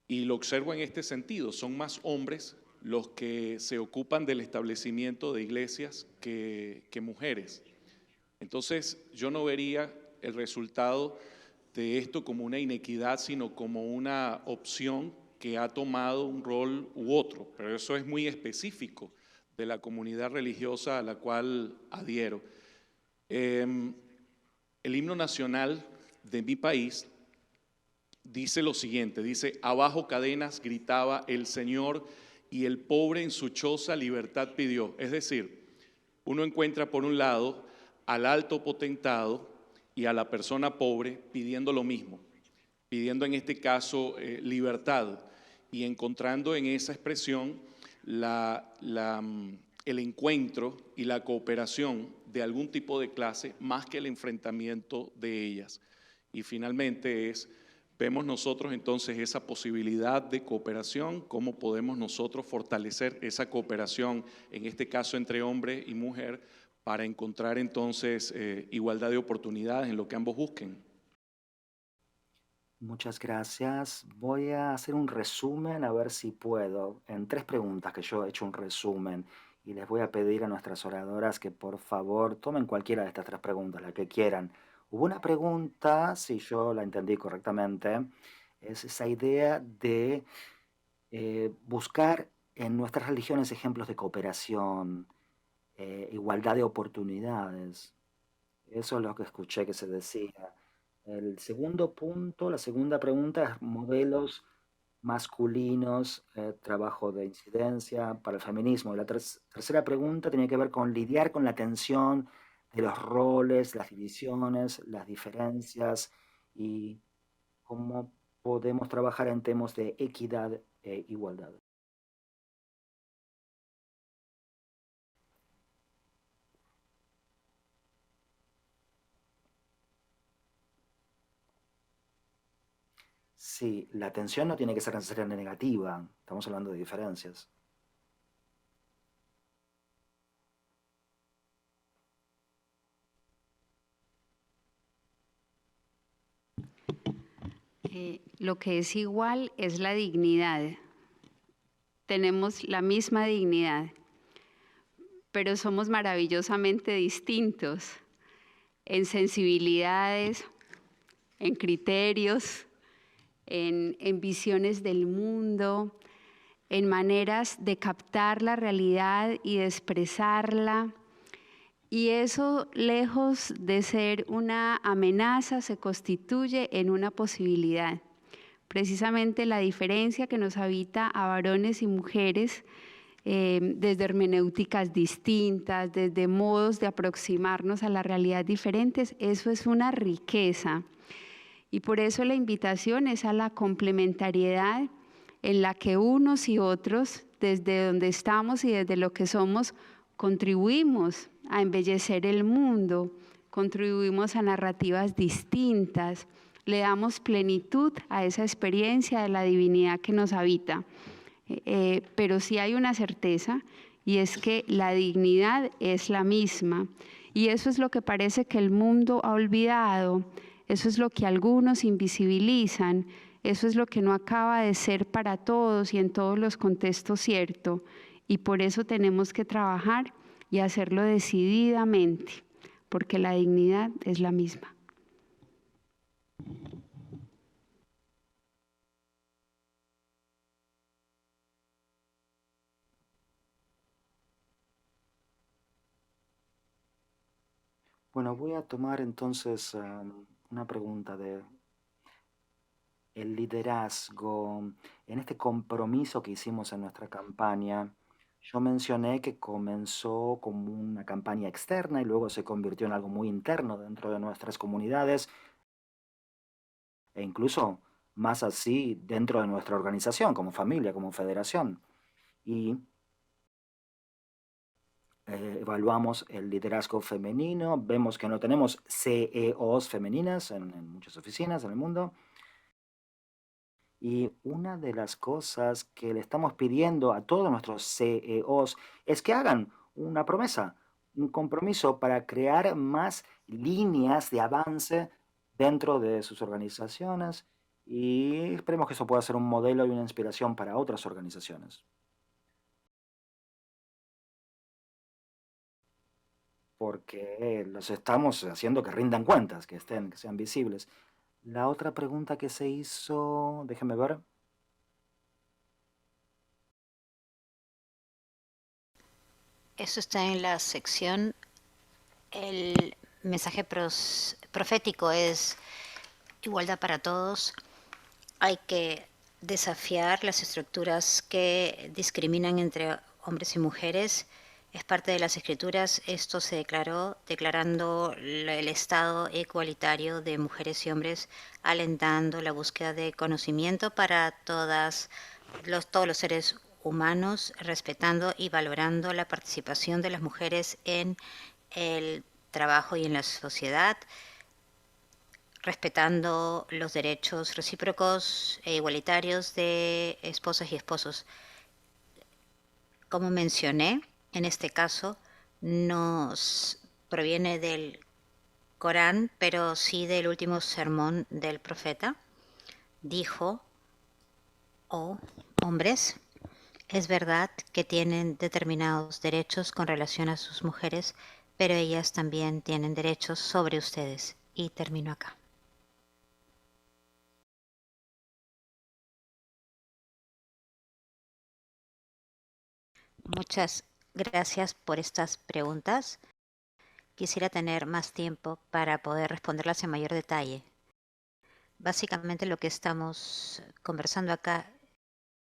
Y lo observo en este sentido, son más hombres los que se ocupan del establecimiento de iglesias que mujeres. Entonces, yo no vería el resultado de esto como una inequidad, sino como una opción que ha tomado un rol u otro, pero eso es muy específico de la comunidad religiosa a la cual adhiero. El himno nacional de mi país dice lo siguiente, dice: abajo cadenas gritaba el Señor y el pobre en su choza libertad pidió. Es decir, uno encuentra por un lado al alto potentado y a la persona pobre pidiendo lo mismo. pidiendo en este caso libertad y encontrando en esa expresión el encuentro y la cooperación de algún tipo de clase más que el enfrentamiento de ellas. Y finalmente vemos nosotros entonces esa posibilidad de cooperación, cómo podemos nosotros fortalecer esa cooperación, en este caso entre hombre y mujer, para encontrar entonces igualdad de oportunidades en lo que ambos busquen. Muchas gracias. Voy a hacer un resumen a ver si puedo. En 3 preguntas que yo he hecho un resumen y les voy a pedir a nuestras oradoras que por favor tomen cualquiera de estas 3 preguntas, la que quieran. Hubo una pregunta, si yo la entendí correctamente, es esa idea de buscar en nuestras religiones ejemplos de cooperación, igualdad de oportunidades. Eso es lo que escuché que se decía. El segundo punto, la segunda pregunta es modelos masculinos, trabajo de incidencia para el feminismo. Y la tercera pregunta tiene que ver con lidiar con la tensión de los roles, las divisiones, las diferencias y cómo podemos trabajar en temas de equidad e igualdad. Sí, la tensión no tiene que ser necesariamente negativa, estamos hablando de diferencias. Lo que es igual es la dignidad. Tenemos la misma dignidad, pero somos maravillosamente distintos en sensibilidades, en criterios, en visiones del mundo, en maneras de captar la realidad y de expresarla. Y eso, lejos de ser una amenaza, se constituye en una posibilidad. Precisamente la diferencia que nos habita a varones y mujeres, desde hermenéuticas distintas, desde modos de aproximarnos a la realidad diferentes, eso es una riqueza. Y por eso la invitación es a la complementariedad en la que unos y otros, desde donde estamos y desde lo que somos, contribuimos a embellecer el mundo, contribuimos a narrativas distintas, le damos plenitud a esa experiencia de la divinidad que nos habita. Pero sí hay una certeza, y es que la dignidad es la misma. Y eso es lo que parece que el mundo ha olvidado, eso es lo que algunos invisibilizan, eso es lo que no acaba de ser para todos y en todos los contextos cierto. Y por eso tenemos que trabajar y hacerlo decididamente, porque la dignidad es la misma. Bueno, voy a tomar entonces una pregunta de el liderazgo. En este compromiso que hicimos en nuestra campaña, yo mencioné que comenzó como una campaña externa y luego se convirtió en algo muy interno dentro de nuestras comunidades e incluso más así dentro de nuestra organización, como familia, como federación. Y evaluamos el liderazgo femenino, vemos que no tenemos CEOs femeninas en muchas oficinas en el mundo. Y una de las cosas que le estamos pidiendo a todos nuestros CEOs es que hagan una promesa, un compromiso para crear más líneas de avance dentro de sus organizaciones y esperemos que eso pueda ser un modelo y una inspiración para otras organizaciones. Porque los estamos haciendo que rindan cuentas, que sean visibles. La otra pregunta que se hizo, déjeme ver. Eso está en la sección. El mensaje profético es igualdad para todos. Hay que desafiar las estructuras que discriminan entre hombres y mujeres Es parte de las escrituras. Esto se declaró declarando el estado igualitario de mujeres y hombres, alentando la búsqueda de conocimiento para todos los seres humanos, respetando y valorando la participación de las mujeres en el trabajo y en la sociedad, respetando los derechos recíprocos e igualitarios de esposas y esposos. Como mencioné, en este caso nos proviene del Corán, pero sí del último sermón del profeta. Dijo: oh hombres, es verdad que tienen determinados derechos con relación a sus mujeres, pero ellas también tienen derechos sobre ustedes. Y termino acá. Muchas gracias por estas preguntas. Quisiera tener más tiempo para poder responderlas en mayor detalle. Básicamente lo que estamos conversando acá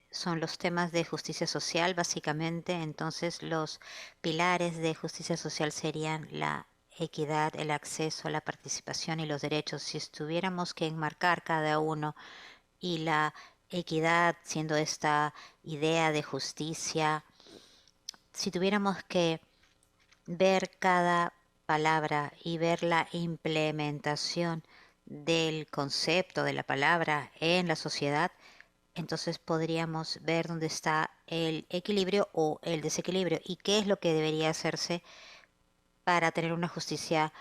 son los temas de justicia social, básicamente. Entonces los pilares de justicia social serían la equidad, el acceso, la participación y los derechos. Si tuviéramos que enmarcar cada uno, y la equidad siendo esta idea de justicia, si tuviéramos que ver cada palabra y ver la implementación del concepto de la palabra en la sociedad, entonces podríamos ver dónde está el equilibrio o el desequilibrio y qué es lo que debería hacerse para tener una justicia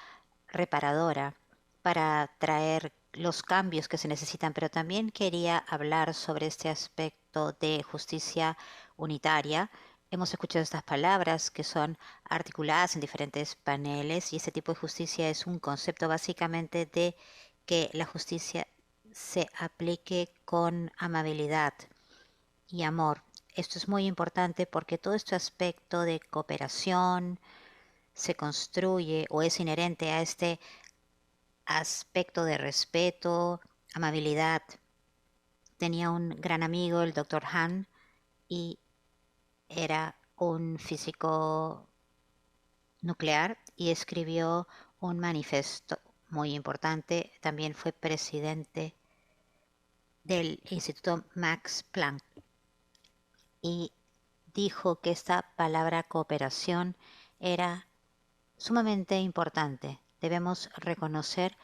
reparadora, para traer los cambios que se necesitan. Pero también quería hablar sobre este aspecto de justicia unitaria. Hemos escuchado estas palabras que son articuladas en diferentes paneles, y ese tipo de justicia es un concepto básicamente de que la justicia se aplique con amabilidad y amor. Esto es muy importante porque todo este aspecto de cooperación se construye o es inherente a este aspecto de respeto, amabilidad. Tenía un gran amigo, el Dr. Han, y era un físico nuclear y escribió un manifiesto muy importante. También fue presidente del Instituto Max Planck y dijo que esta palabra cooperación era sumamente importante. Debemos reconocer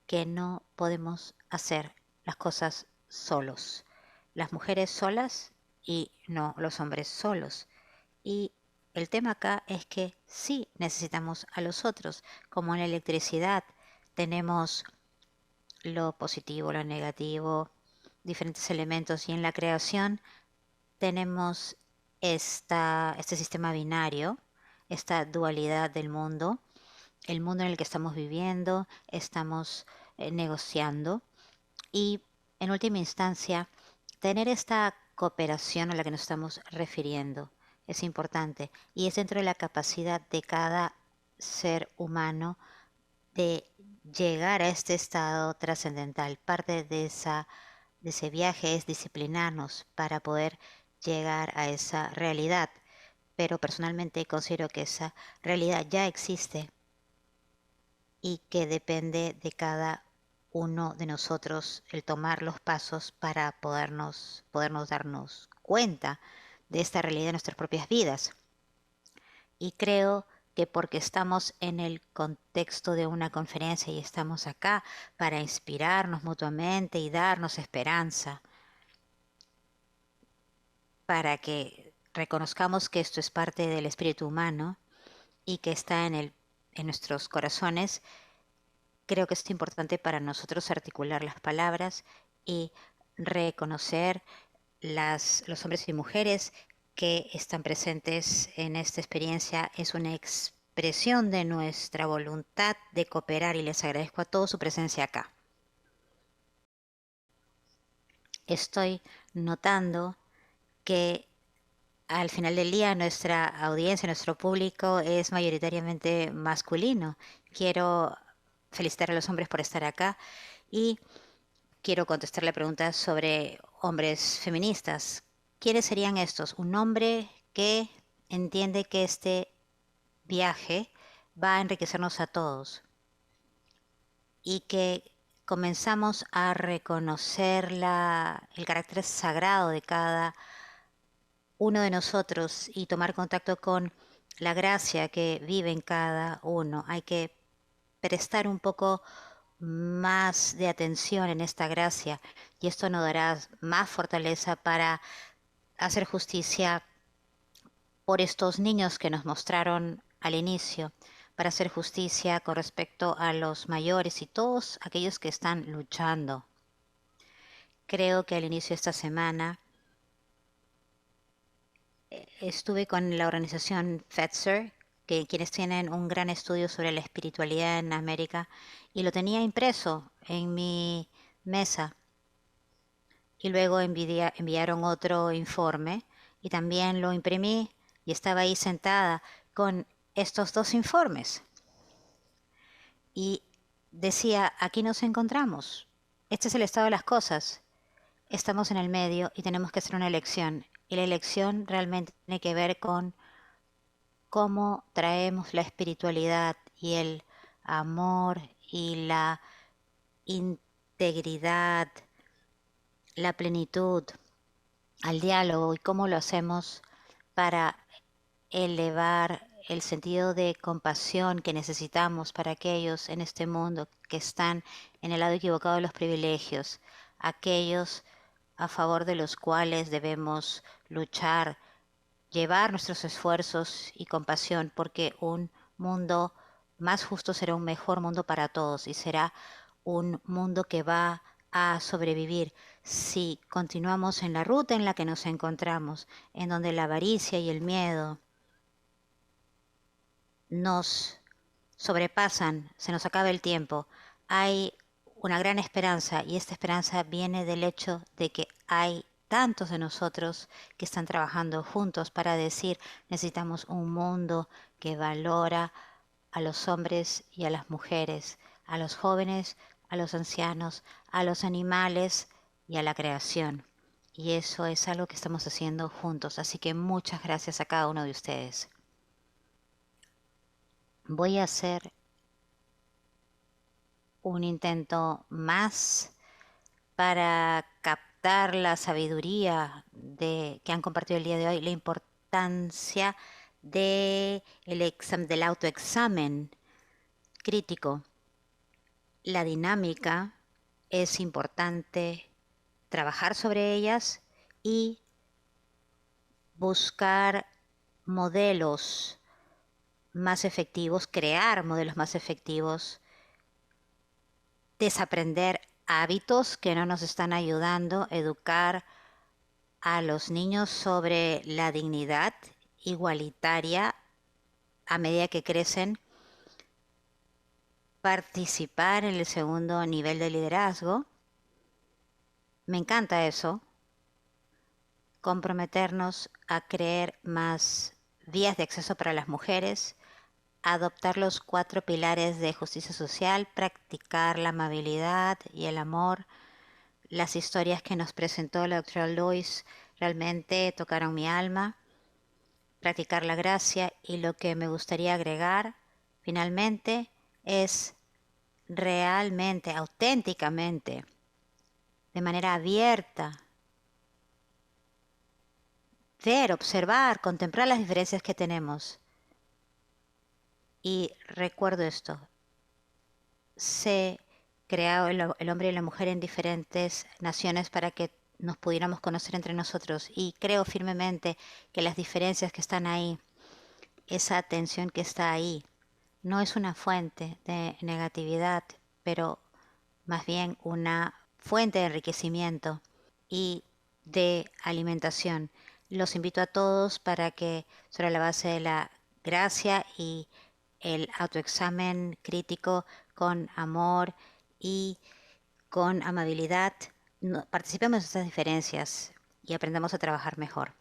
que no podemos hacer las cosas solos. Las mujeres solas y no los hombres solos. Y el tema acá es que sí necesitamos a los otros. Como en la electricidad tenemos lo positivo, lo negativo, diferentes elementos, y en la creación tenemos este sistema binario, esta dualidad del mundo, el mundo en el que estamos viviendo, estamos negociando, y en última instancia tener esta cooperación a la que nos estamos refiriendo es importante, y es dentro de la capacidad de cada ser humano de llegar a este estado trascendental. Parte de ese viaje es disciplinarnos para poder llegar a esa realidad, pero personalmente considero que esa realidad ya existe y que depende de cada uno de nosotros el tomar los pasos para podernos darnos cuenta de esta realidad en nuestras propias vidas. Y creo que porque estamos en el contexto de una conferencia y estamos acá para inspirarnos mutuamente y darnos esperanza, para que reconozcamos que esto es parte del espíritu humano y que está en nuestros corazones, creo que es importante para nosotros articular las palabras y reconocer los hombres y mujeres que están presentes en esta experiencia. Es una expresión de nuestra voluntad de cooperar y les agradezco a todos su presencia acá. Estoy notando que al final del día nuestra audiencia, nuestro público es mayoritariamente masculino. Quiero felicitar a los hombres por estar acá y quiero contestar la pregunta sobre hombres feministas. ¿Quiénes serían estos? Un hombre que entiende que este viaje va a enriquecernos a todos y que comenzamos a reconocer el carácter sagrado de cada uno de nosotros y tomar contacto con la gracia que vive en cada uno. Hay que prestar un poco más de atención en esta gracia y esto nos dará más fortaleza para hacer justicia por estos niños que nos mostraron al inicio, para hacer justicia con respecto a los mayores y todos aquellos que están luchando. Creo que al inicio de esta semana estuve con la organización Fetzer, quienes tienen un gran estudio sobre la espiritualidad en América, y lo tenía impreso en mi mesa. Y luego enviaron otro informe y también lo imprimí y estaba ahí sentada con estos dos informes. Y decía, aquí nos encontramos. Este es el estado de las cosas. Estamos en el medio y tenemos que hacer una elección. Y la elección realmente tiene que ver con cómo traemos la espiritualidad y el amor y la integridad, la plenitud al diálogo y cómo lo hacemos para elevar el sentido de compasión que necesitamos para aquellos en este mundo que están en el lado equivocado de los privilegios, aquellos a favor de los cuales debemos luchar, llevar nuestros esfuerzos y compasión, porque un mundo más justo será un mejor mundo para todos y será un mundo que va a sobrevivir si continuamos en la ruta en la que nos encontramos, en donde la avaricia y el miedo nos sobrepasan, se nos acaba el tiempo. Hay una gran esperanza y esta esperanza viene del hecho de que hay tantos de nosotros que están trabajando juntos para decir necesitamos un mundo que valora a los hombres y a las mujeres, a los jóvenes, a los ancianos, a los animales y a la creación. Y eso es algo que estamos haciendo juntos. Así que muchas gracias a cada uno de ustedes. Voy a hacer un intento más para captar la sabiduría que han compartido el día de hoy, la importancia del autoexamen crítico. La dinámica es importante trabajar sobre ellas y buscar modelos más efectivos, crear modelos más efectivos, desaprender hábitos que no nos están ayudando, educar a los niños sobre la dignidad igualitaria a medida que crecen, participar en el segundo nivel de liderazgo. Me encanta eso, comprometernos a crear más vías de acceso para las mujeres, adoptar los 4 pilares de justicia social, practicar la amabilidad y el amor. Las historias que nos presentó la doctora Lois realmente tocaron mi alma. Practicar la gracia y lo que me gustaría agregar finalmente es realmente, auténticamente, de manera abierta, ver, observar, contemplar las diferencias que tenemos. Y recuerdo esto, se creó el hombre y la mujer en diferentes naciones para que nos pudiéramos conocer entre nosotros y creo firmemente que las diferencias que están ahí, esa tensión que está ahí, no es una fuente de negatividad, pero más bien una fuente de enriquecimiento y de alimentación. Los invito a todos para que sobre la base de la gracia y el autoexamen crítico con amor y con amabilidad, participemos de estas diferencias y aprendamos a trabajar mejor.